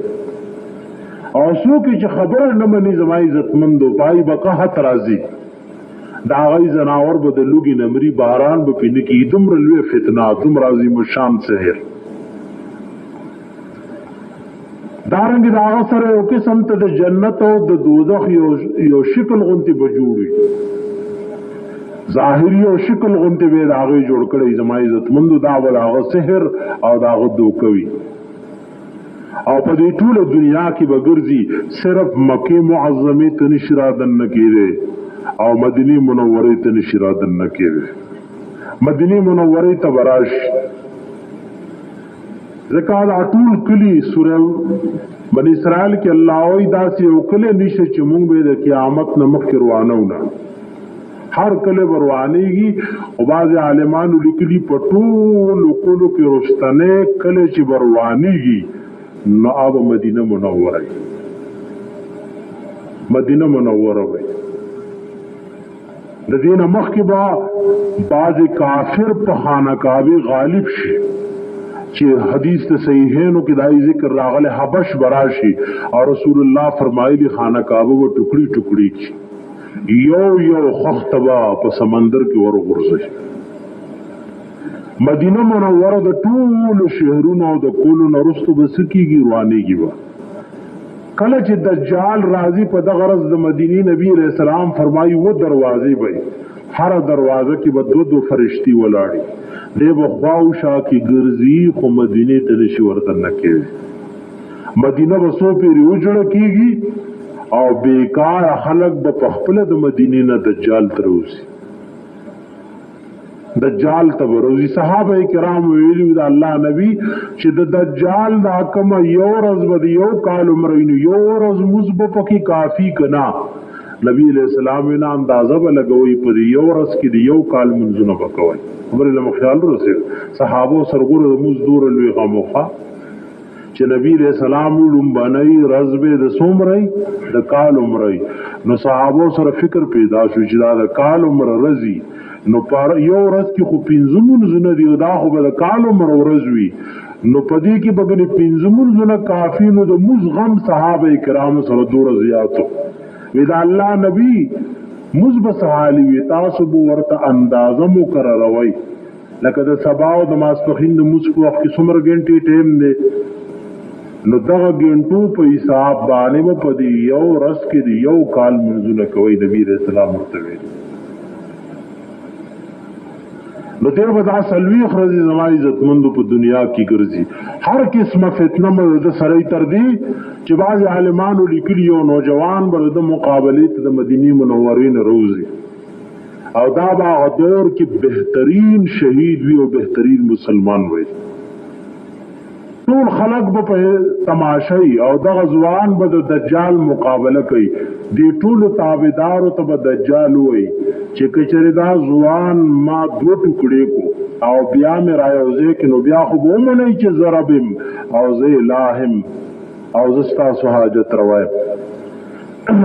او څوک چې خبره نه مني زما عزتمندو پای به قحط راځي، د هغوی ځناور به د لوږې نه مري، باران به پرې نه کېږي. دومره لویه فتنه، دومره عظیم الشان سحر. دارنګه د هغه سره یو قسم ته د جنت او د دوزخ یو شکل غونتی به جوړ وي، ظاهري او شکل غونتی به د هغې جوړ کړی. زما عزتمندو دا به د هغه سحر او د هغه دوکه وي او په دې ټوله دنیا کې به ګرځي، صرف مکې معظمې ته نشي رادننه کېدی او مدینې منورې ته نشي رادننه کېدی. مدینې منورې ته به راشي ځکه دا ټول کلي سوره بني اسرائیل کې الله وایي داسې یو کلی نشته چې موږ به د قیامت نه مخکې روانه نه، هر کلی به روانېږي. او بعضې عالمانو لیکلي په ټولو کلو کې رستنی کلی چې به روانېږي نو هغه مدینه منوره وي، مدینه منوره وي. د دې نه مخکې به بعضې کافر په خانقاهې غالب شي چې حدیث ته صحیحینو کې دای ذکر راغله، حبش براشي او رسول الله فرمایلی خانقاهه و ټوکړي ټوکړي کی یو یو خختبا په سمندر کې ورغورځي. مدینه منوره د ټول شهرونو او د کولو نرستو بسکیږي روانېږي. و کله چې دجال راځي په دغه ورځ د مدینې نبی علیہ السلام فرمایي و دروازې به هر دروازه کې به دو فرشتي ولاړي، دی به خواو شا کې ګرځي خو مدینې ته نشي ورتنه کېږي. مدینه به څو پیرې وجړه کېږي او بیکاره خلک به په خپله د مدینې نه دجال ته روزي، دجال ته به روزي. صحابه کرام ویلي د الله نبی چې د دجال دا کومه یو ورځ به د یو کال عمر وي، یو ورځ مونځ به پکې کافي که نه؟ نبی علیہ السلام وینا اندازه به لګوئ په یو ورځ کې د یو کال منځونه به کوئ. خبرې له خیال ورسېد صحابو سرګوره د مونځ دوره لوی غم وخوه چې نبی علیہ السلام لومبنۍ ورځ به د څومره د کال عمرې. نو صحابو سره فکر پیدا شو چې دا د کال عمر ورځي نو پر یو ورځ کې خو 15 منځونه دي، دا خو به د کال عمر ورځ وي، نو په دې کې به ګنې 15 منځونه کافي. نو د مونځ غم صحابه کرامو سره دوره زیاتو. وی دا الله نبی مزبس حالی وی تاسو بو ورته اندازه مقرروي لکه د سبا او د ماسپخین د مز په وخت کې څومره ګنټې ټیم دی، نو دغه ګنټو په حساب باندې په دې یو ورځ کې د یو کال منځونه کوي. نبی رسول الله مرتوي نو دیر به دا 40 ورځې زما عزتمندو په دنیا کې ګرځي. هر قسمه فتنه مې د سړی تر دې چې بعض عالمانو لیکلي یو نوجوان به د مقابلې ته د مدینې منورې نه روزي او دا به هغه دور کې بهترین شهید وي او بهترین مسلمان وي. ټول خلق به په تماشای او دغه ځوان به د دجال مقابله کوي. دی ټولو تابعدارو ته به دجال وایي چې کچره دا ځوان ما 2 ټوکړې کو او بیا مې رايوځې کې نو بیا خو به ومنئ چې ضربم او زه الهم او زه ستاسو حاجت روایم.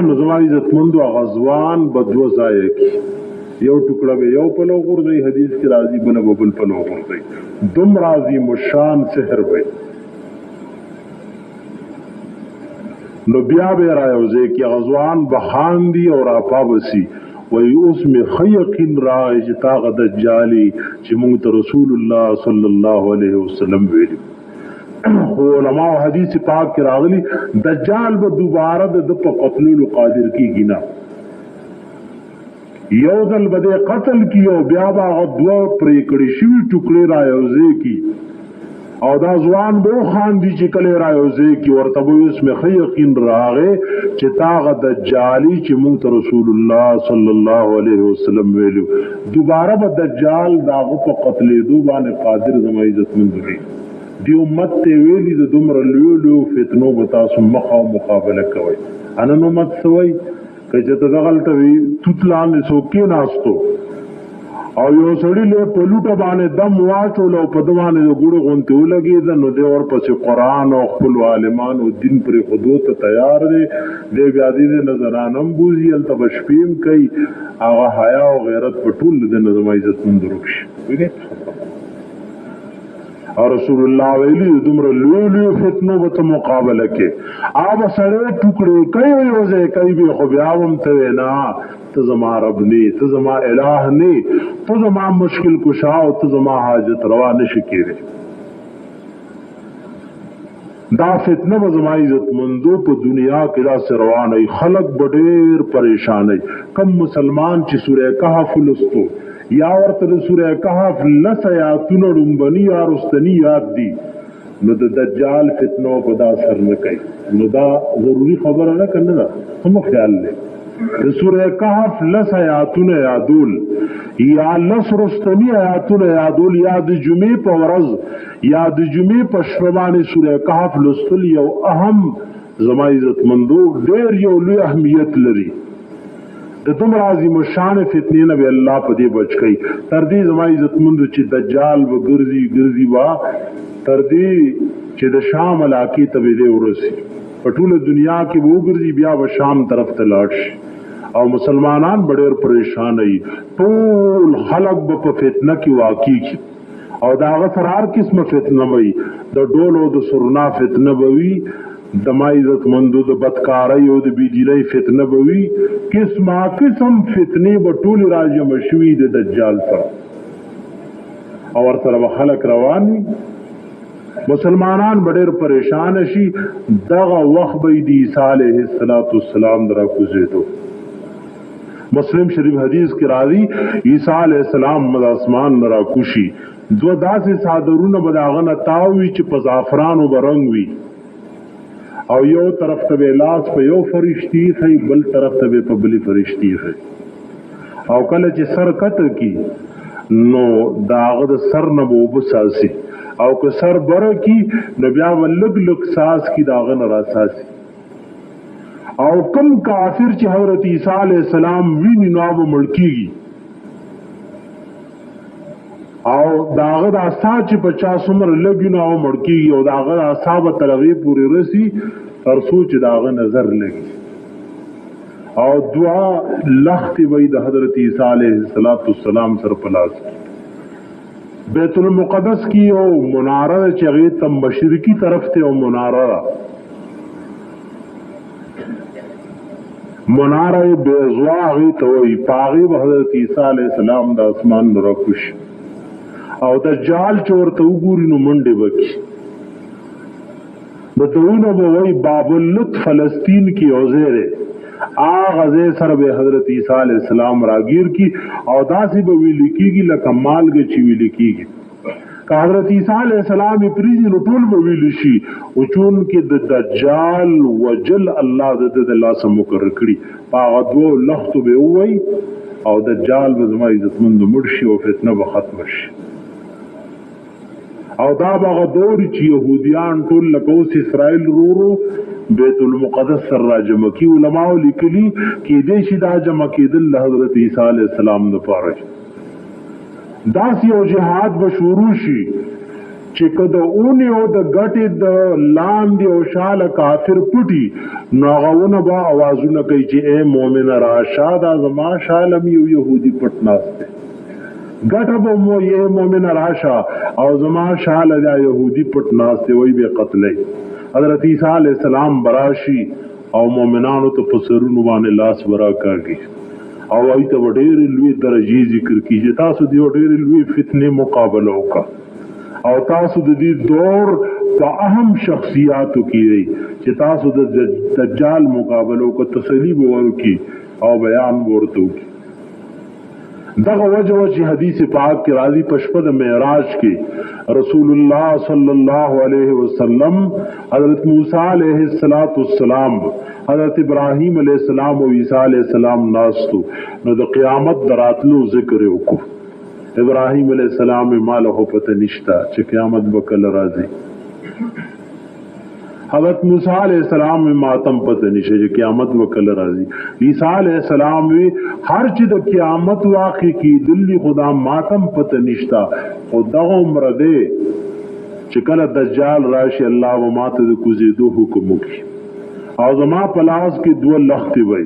نو زما عزتمندو هغه ځوان به 2 ځایه کې یو ټوکړه به یو پلو غورځي، حدیث کې راځي بل به بل پلو غورځي. دومره عظیم الشان سحر وي. نو بیا به رايوځي کې غزوان به خاندي او راپا بسي وی اوس می خیقین راغی چې تاغه دجالی چې مونږ ته رسول الله صلی الله علیه وسلم ویلی خو علماء حدیث پاک کې راغلی دجال به دوباره د په قتلولو قادر کیږي نه یو ځل به قتل کی او بیا به هغه دوه پرې کړي شوي ټوکړې رایوځي کی او دا ځوان به خاندي چې کله رايوځي کی ورته به اسمه یقین راغې چې تاغه دجالی چې مونږ ته رسول الله صلی الله علیه وسلم ویلو دوباره به دجال داغه په قتلېدو باندې قادر زما عزت مند دی دی امت ته ویلي د دومره لولو فتنو به تاسو مخه مقابله کوي انا نو مت سوي که ته دغلته وي توتلان سوکې ناستو او یو سړی له پلوټه باندې دم واچول او په دوانه د ګړو غونته ولګید نو د ورپسې قران او خپل عالمان او دین پر خودو ته تیار دي د بیا دې نظرانم بوزي ال تبشپیم کوي هغه حیا او غیرت په ټول د نظم عزت مند روکش او رسول الله ویلی دومره لولو فتنو به مقابله کې آب سړی ټوکړي کوي یو ځای کوي به خو بیا هم ته نه ته زما رب نه ته زما الہ نه ته زما مشکل کشا او ته زما حاجت روا نشي کېږي دا فتنه به زما عزت مندو په دنیا کې را روانه خلق ډېر پریشان کم مسلمان چې سوره کهف لستو یا ورته سوره کهف لسیاتون رمبنی یا رستنی یاد دی نو د دجال فتنو په دا اثر نه کوي نو دا ضروری خبره نه کنه دا هم خیال لې د سوره کهف لسیاتون یادول یا لس رستنی آیاتون یادول یا د جمعې په ورځ یا د جمعې په شپه باندې سوره کهف لستل یو اهم زما عزت مندو ډېر یو لوی اهمیت لري د دومره عظیم شان فتنې نه به الله په دې بچ کړي تر دې زما عزت مند چې دجال و ګرځي وا تر دې چې د شام علاقې ته به دې ورسي په ټوله دنیا کې وو ګرځي بیا و شام طرف ته لاړ شي او مسلمانان ډېر پریشان وي ټول خلق په فتنه کې واقع کی او دا غفر هر قسمه فتنه وي د ډولو د سرنا فتنه وي د عزت مندو د بدکارۍ او د بيدینۍ فتنه بوي قسمه قسم فتنې به ټول راځي مشوي د دجال سره او ورته خلک روان مسلمانان ډېر پریشان شي دغه وخت به د عیسی علیه السلام درا کوزیدو مسلم شریف حدیث کې راځي عیسی علیه السلام مد اسمان را کوشي دو داسې صادرونه بداغه تاوي چې په زعفران او برنګ وي او یو طرف ته لاس په یو فرشتي خي بل طرف ته په بلی فرشتي خي او کله چې سر کته کی نو داغه د سر نه وب ساسي او که سر بره کی نو بیا ولګ لګ ساس کی داغه نه راساسي او کم کافر چې حضرت عیسی علیه السلام ویني نو مړکیږي او داغه د اصحاب چې 50 عمر لګینو او مړکیږي او داغه د اصحاب ترغیب پوری رسی تر سوچ داغه نظر لګي او دعا لخت وی د حضرت عیسی علیه السلام سره پلاس بیت المقدس کی او مناره چې غي تم مشرقي طرف ته او مناره بیضوا غي ته وی پاغي حضرت عیسی علیه السلام د اسمان راکوش او دجال چورته وګوري نو منډه وکي بدونه به وای باب اللط فلسطین کی اوزره اغه سره به حضرت عیسی علیہ السلام راگیر کی او داسې به ویل کیږي لکه مالګه چې ویل کیږي که حضرت عیسی علیہ السلام پریږي نو ټول به ویل شي او چون کې د دجال وجل الله د الله سم مقرر کړي هغه دوه لخت به وای او دجال به زما عزت مند مرشي او فتنه به ختم شي او دا باغه دور چې يهوديان ټول لکوس اسرائیل رورو بیت المقدس سره راجم کی علماء لیکلي کې دې شي دا جمع کېدل حضرت عیسی علیہ السلام د پاره داس یو جهاد بشورو شي چې کده اونې او د غټې د لاندې او شاله کافر پټي ناغونه با आवाजونه کوي چې اے مؤمن راشه دا زما شالم یو يهودي پټناسته ګټه به مو یې مؤمن راشه او زما شاله دا يهودي پټناسته وي به قتلې حضرت عیسی علیہ السلام براشي او مؤمنانو ته پسرونو باندې لاس ورا کوي او ایت ډېر لوی درجه ذکر کیږي تاسو دی ډېر لوی فتنه مقابله وکړه او تاسو د دې دور په اهم شخصیاتو کې چې تاسو د دجال مقابله وکړه تسلی ورکړي او بیان ورته وکړي دغه وجه چې حدیث پاک کې راځي په شپه د معراج کې رسول الله صلی الله علیه وسلم حضرت موسی علیه السلام حضرت ابراهیم علیه السلام او عیسی علیه السلام ناستو نو د قیامت دراتلو ذکر وکړو ابراهیم علیہ السلام ماله پته نشتا چې قیامت وکړه راځي حضرت موسی علیہ السلام ماتم پته نشي چې قیامت وکړه راځي عیسی علیہ السلام هر چې د قیامت واقع کی دلی خدا ماتم پته نشتا خدا عمر دې چې کله دجال راشي الله و ماته د کوزیدو حکم وکړي او زما پلاس کې دوه لخت وي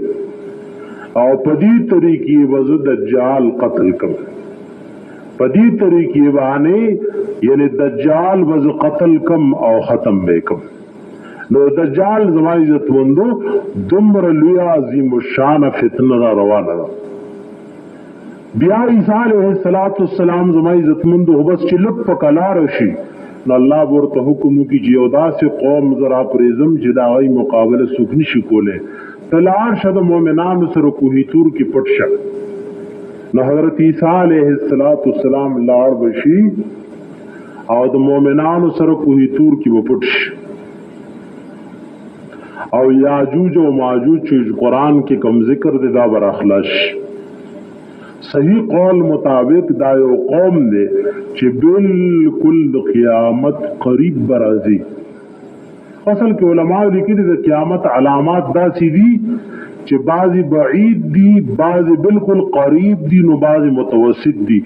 او په دې طریقې وزو دجال قتل کړ پدی طریقې باندې یعنی دجال وز قتل کم او ختم وکم نو دجال زما عزت وندو دمر لوی عظیم الشان فتنه را روانه ده بیا عیسی علیہ السلام زما عزت مندو بس چې لک پکلار شي نو الله ورته حکم کوي چې یو داسې قوم زرا پرېزم چې دا غي مقابله سوک نشي کوله تلار شد مؤمنانو سره کوهی تور کې پټ شه نو حضرت عیسی علیہ السلام لاړ بشي او د مؤمنانو سره کوهی تور کې وپټ او یاجوج او ماجوج چې قرآن کې کوم ذکر دی دا براخلاش صحیح قول مطابق دا یو قوم دی چې بالکل د قیامت قریب برازي اصل کې علماء لیکلي د قیامت علامات داسې دي چې بعضی بعید دي بعضی بالکل قریب دي نو بعضی متوسط دي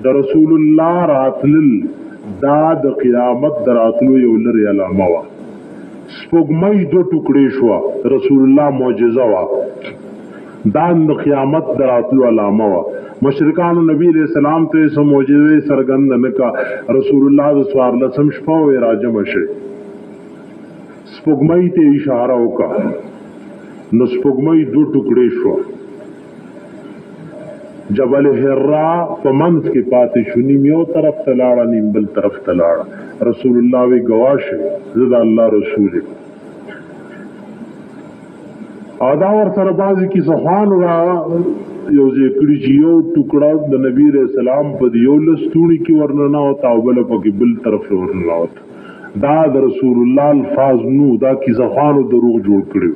د رسول الله راتلل دا د قیامت دراتلو یو لري علامه وا سپوږمۍ دو ټوکړې شو رسول الله معجزه وا دا د قیامت دراتلو علامه وا مشرکان نبی علیہ السلام ته سم معجزه سرګند نکا رسول الله د سوار لسم شپه و راجم شه سپوږمۍ ته اشاره وکړه نو سپوږمۍ دو ټوکړې شو جبل حرا په منځ کې پاتې شو نیم یو طرف ته لاړه نیم بل طرف ته لاړه رسول الله وی گواشه زدا الله رسول ادا ور سره بازي کې سبحان الله یو ذکر چې یو ټوکړه د نبی رسول الله په یو لستونی کې ورننه او تاوبل په بل طرف ورننه دا د رسول الله الفاظ نو دا کې ځخانو دروغ جوړ کړو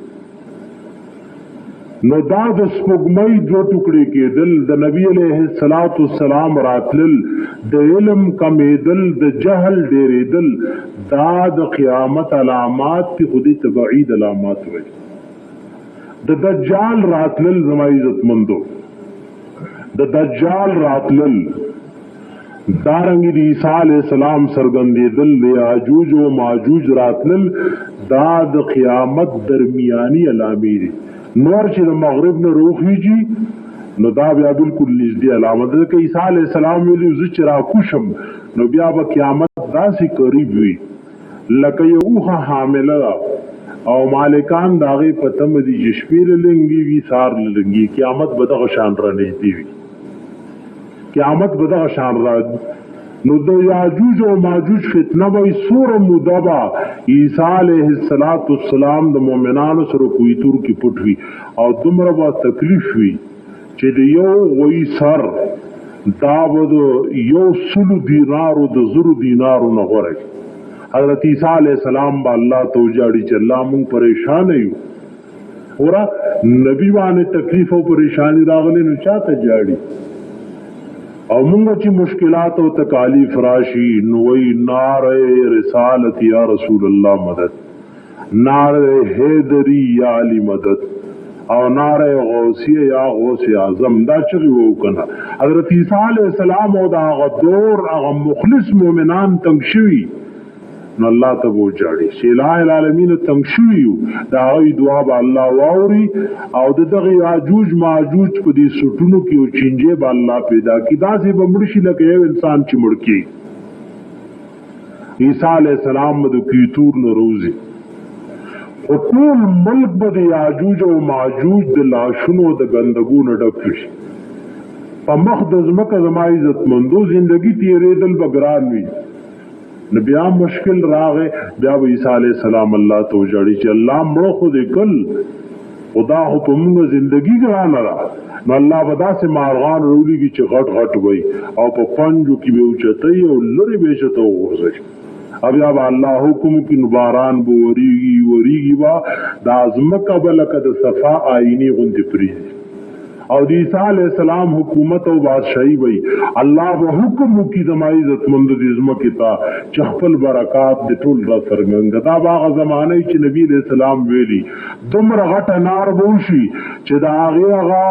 نو دا د سپوږمۍ دو ټوکړې کېدل د نبی علیہ السلام راتلل د علم کمیدل د جهل ډېرېدل دا د قیامت علامات کی خودی تبعید علامات وي د دجال راتلل زما عزت مندو د دجال راتلل دارنګ د عیسی علیہ السلام سرګندېدل د یاجوج او ماجوج راتلل دا د قیامت درمیانی علامې دي نور چې د مغرب نه روخیږي نو دا بیا بالکل نږدې علامه ده چې عیسی علیہ السلام ویلي زه چې راکوشم نو بیا به قیامت داسې قریب وي لکه یو اوښه حامله ده او مالکان د هغې په تمه دي چې شپې لنګي وي سهار لنګي قیامت به دغه شان رانږدې وي قیامت به دغه شان را نو د یاجوج او ماجوج فتنه به سوره مدبا عیسی علیہ السلام د مؤمنانو سره کوی تور کې پټ وي او دومره به تکلیف وي چې د یو غوی سر دا به یو سلو دینارو د زرو دینارو نه غوره حضرت عیسی علیہ السلام با الله ته وجاړي چې الله مونږ پریشان یو ورا نبی باندې تکلیف او پریشانی راغلی نو چاته جاړي او مونږ چې مشکلات او تکالیف راشي نو وی ناره رسالت یا رسول الله مدد ناره حیدری یا علی مدد او ناره غوثیه یا غوث اعظم دا چغي وو کنه حضرت عیسی علیہ السلام او دا غدور هغه مخلص مؤمنان تنگ شوی نو الله ته وجاړي چې الٰه العالمین تنگ شوی دا غي دعا به الله واوري او دغه یاجوج ماجوج په دې سټونو کې او چنجه به الله پیدا کی دا سي بمړ شي لکه یو انسان چې مړ کی عیسی علیہ السلام د کیتور نو روزي ټول ملک به د یاجوج او ماجوج د لاشونو د ګندګو نه ډک شي. په مخ د ځمکه زما عزتمندو زندگی تیرېدل به ګران وي. نو بیا مشکل راغی، بیا به عیسی علیه السلام الله ته وژړي چې الله مړه خو دې کل، خدا خو په موږ زندگی ګرانه ده. نو الله به داسې مارغان راولېږي چې غټ غټ وي او په پنجو کې به اوچتوي او لرې به یې چته وغورځوي. بیا به الله حکم کې نو باران به وریږي به دا ځمکه به لکه د صفا آینې غوندې پرېږدي او د عیسی علیه السلام حکومت او بادشاهي وي. الله به حکم وکړي زما عزتمندو دې ځمکې ته چې خپل برکات د ټول را څرګنده. دا به هغه زمانه چې نبي علیه السلام ویلي دومره غټه نار به وشي چې د هغې هغه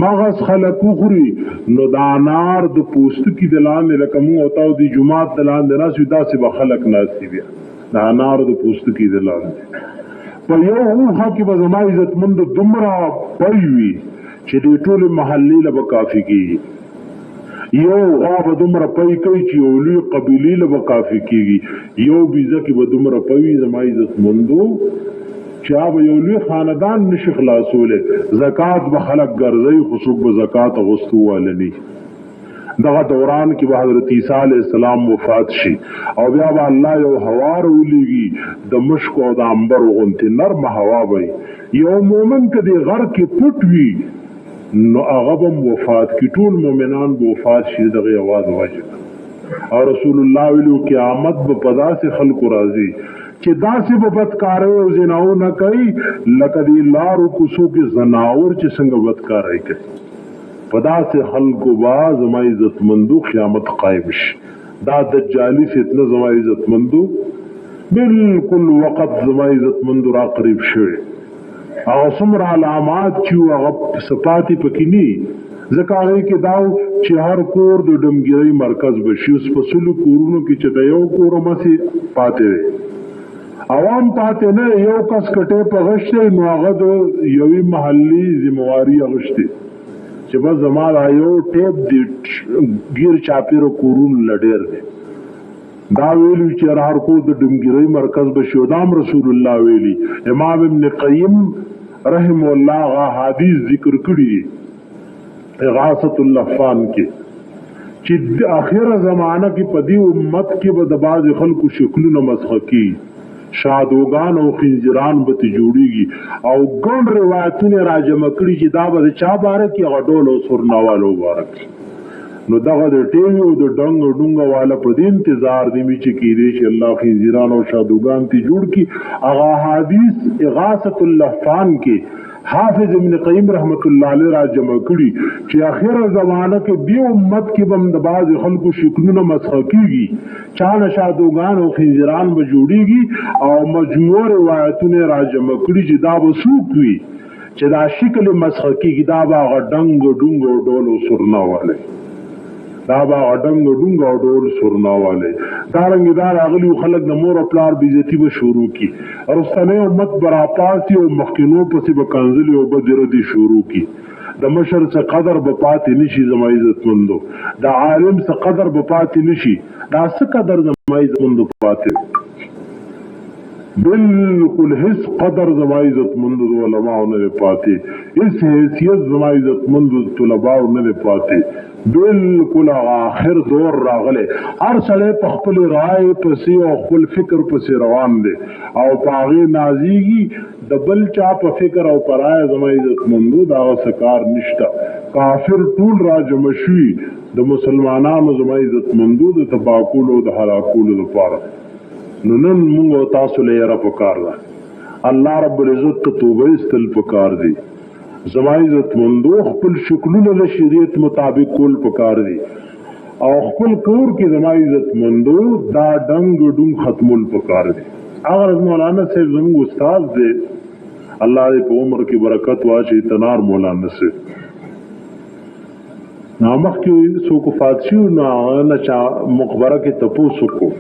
مغز خلک وخوري نو دا نار د پوستکي د لاندې لکه موږ او تاسو د جومات د لاندې ناست وي داسې به خلک ناست وي. بیا دا نار د پوستکي د لاندې په یو اوښه کې به زما عزتمندو دومره پی وي چې دې ټولې محلې له به کافي کېږي. یو غوا به دومره پی کوي چې یو لوی قبیلې له به کافي کېږي. یو بیزه کې به دومره پی وي زما عزتمندو چې هغه یو لوی خاندان نشي خلاصولی. زکات به خلک ګرځوي خو څوک به زکات اغوستو واله نه. دغه دوران کې به حضرت عیسی علیه السلام وفات شي او بیا به الله یو هوا راولېږي د مشک او د عنبر غوندې نرمه هوا به یو مومن که دې غر کې پټ وي نو هغه به وفات کی. ټول مؤمنان به وفات شي دغه اواز وجه. او رسول الله ویلو قیامت به په داسې خلکو راځي چې داسې به بدکارۍ او زناو نه کوي لکه دې لارو کوڅو کې زناور چې څنګه بدکارۍ کوي. په داسې خلکو به زما عزتمندو قیامت قائم شي. دا دجالي فتنه زما عزتمندو بالکل وقت زما عزتمندو را قریب شوی. هغه څومره علامات چې هغه صفاتې پکې نه ځکه هغې کې دا چې هر کور د ډمګیرۍ مرکز به شي. اوس په سلو کورونو کې چې د یو کور همسې پاتې دی عوام پاتې نه، یو کس کټې په غشتی نو هغه د یوې محلي ذمواري اغوښتې چې بس زما دا یو ټیپ د ګیر چاپېره کورونو له ډېر دی. دا ویلي چې هر کور د ډمګیرۍ مرکز به شي. دا هم رسول الله ویلي. امام ابن قیم رحم الله هغه حدیث ذکر کړي دي اغاثة اللفان کې چې د آخره زمانه کې په دې امت کې به د بعضې خلکو شکلونه مسخه کېږي، شادوګان او خنزیران به ته جوړېږي او ګڼ روایتونه راجمع کړي چې دا به د چا باره کې هغه ډول او سرناوالو باره کې. نو دغه د ټیوي او د ډنګ او ډونګه والا په دې انتظار دی چې کېدی چې الله خنزیران او شادوګان ته جوړ کړي. هغه حدیث اغاثة اللفان کې حافظ ابن قیم رحمت الله علیه را جمع کړي چې اخره زمانه کې دی امت کې بم د بعض خلکو شکلونه مسخه کیږي، چانه شادوګان او خنزیران به جوړیږي او مجموع روایتونه را جمع کړي چې دا وسوک وي چې دا شکل مسخه کیږي. دا به غډنګ ډونګ او ډول او سرناواله دا به غډنګ ډونګ او ډول سرناواله دارنګ دا راغلي خلک د مور او پلار بیزتی به شروع کی. رستنه امت برا پاسی او مخکینو پسې به کنځلي او بدردي شروع کی. د مشر څخه قدر به پاتې نشي زما عزتمندو، د عالم څخه قدر به پاتې نشي. دا څه قدر زما عزتمندو پاتې بالکل هیڅ قدر زما عزتمندو علماء نه پاتې، هیڅ حیثیت زما عزتمندو طلباء نه پاتې. بالکل آخر دور راغله، هر سړی په خپل رائے پسې او خپل فکر پسې روان دی او په هغې نازېږي. د بل چا په فکر او په رائے زما عزتمندو د هغه څه کار نشته. کافر ټول را جمع شوي د مسلمانانو زما عزتمندو د تباه کولو او د هلاکولو لپاره. نو نن موږ او تاسو له یره پکار ده، الله رب العزت ته توبه ایستل پکار دي. زما عزتمندو خپل شکلونه د شریعت مطابق کول پکار دي او خپل کور کې زما عزتمندو دا ډنګ ډونګ ختمول پکار دي. هغه مولانا صاحب زموږ استاد دی، الله دې په عمر کې برکت واچي. تنار مولانا صاحب نامخ کې څوک وفات شو نو هغه چا مقبره کې تپوس وکړو.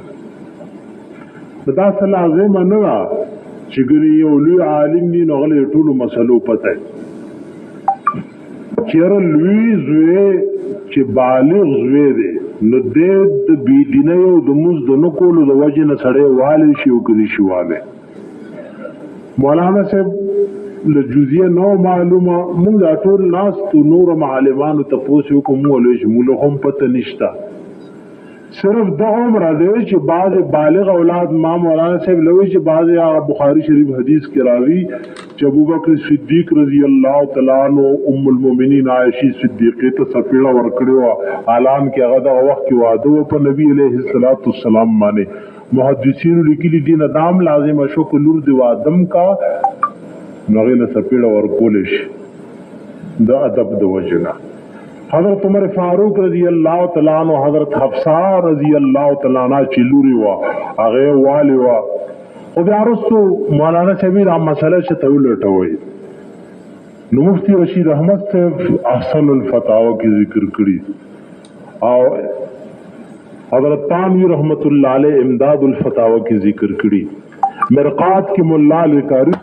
دا څه لازمه نه ده چې ګنې یو لوی عالم وي نو هغه ټولو مسلو پته چیرې لوی زوی چې بالغ زوی دی نو د بېدینۍ او د مزد نه کولو د وجې نه سړی والی شي او کدي شي والی. مولانا صاحب لجزیه نو معلومه مونږ دا ټول ناس تو نور معلمانو تاسو کوم ولې موږ هم پته نشتا صرف دا عمر دی چې بعض بالغ اولاد ما مولانا صاحب لوي چې بعض بخاری شریف حدیث کې راوي چې ابوبکر صدیق رضی الله تعالی عنہ ام المؤمنین عائشہ صدیقہ ته سپیړه ورکړو اعلان کې هغه د وخت کې واده په نبی علیه الصلاۃ والسلام باندې محدثین لیکلي دین دام لازم شو کو لور دی وادم کا نغې له سپیړه ورکول شي دا ادب د وجنه حضرت عمر فاروق رضی الله تعالی عنہ حضرت حفصہ رضی الله تعالی عنہ چې لوري وا هغه والی وا او بیا وروسته مولانا صاحب دا مسله چې ته ولټوي نو مفتی رشید احمد صاحب احسن الفتاوا کې ذکر کړی او حضرت تانوی رحمت الله علیه امداد الفتاوا کې ذکر کړی مرقات کې مولا لکاری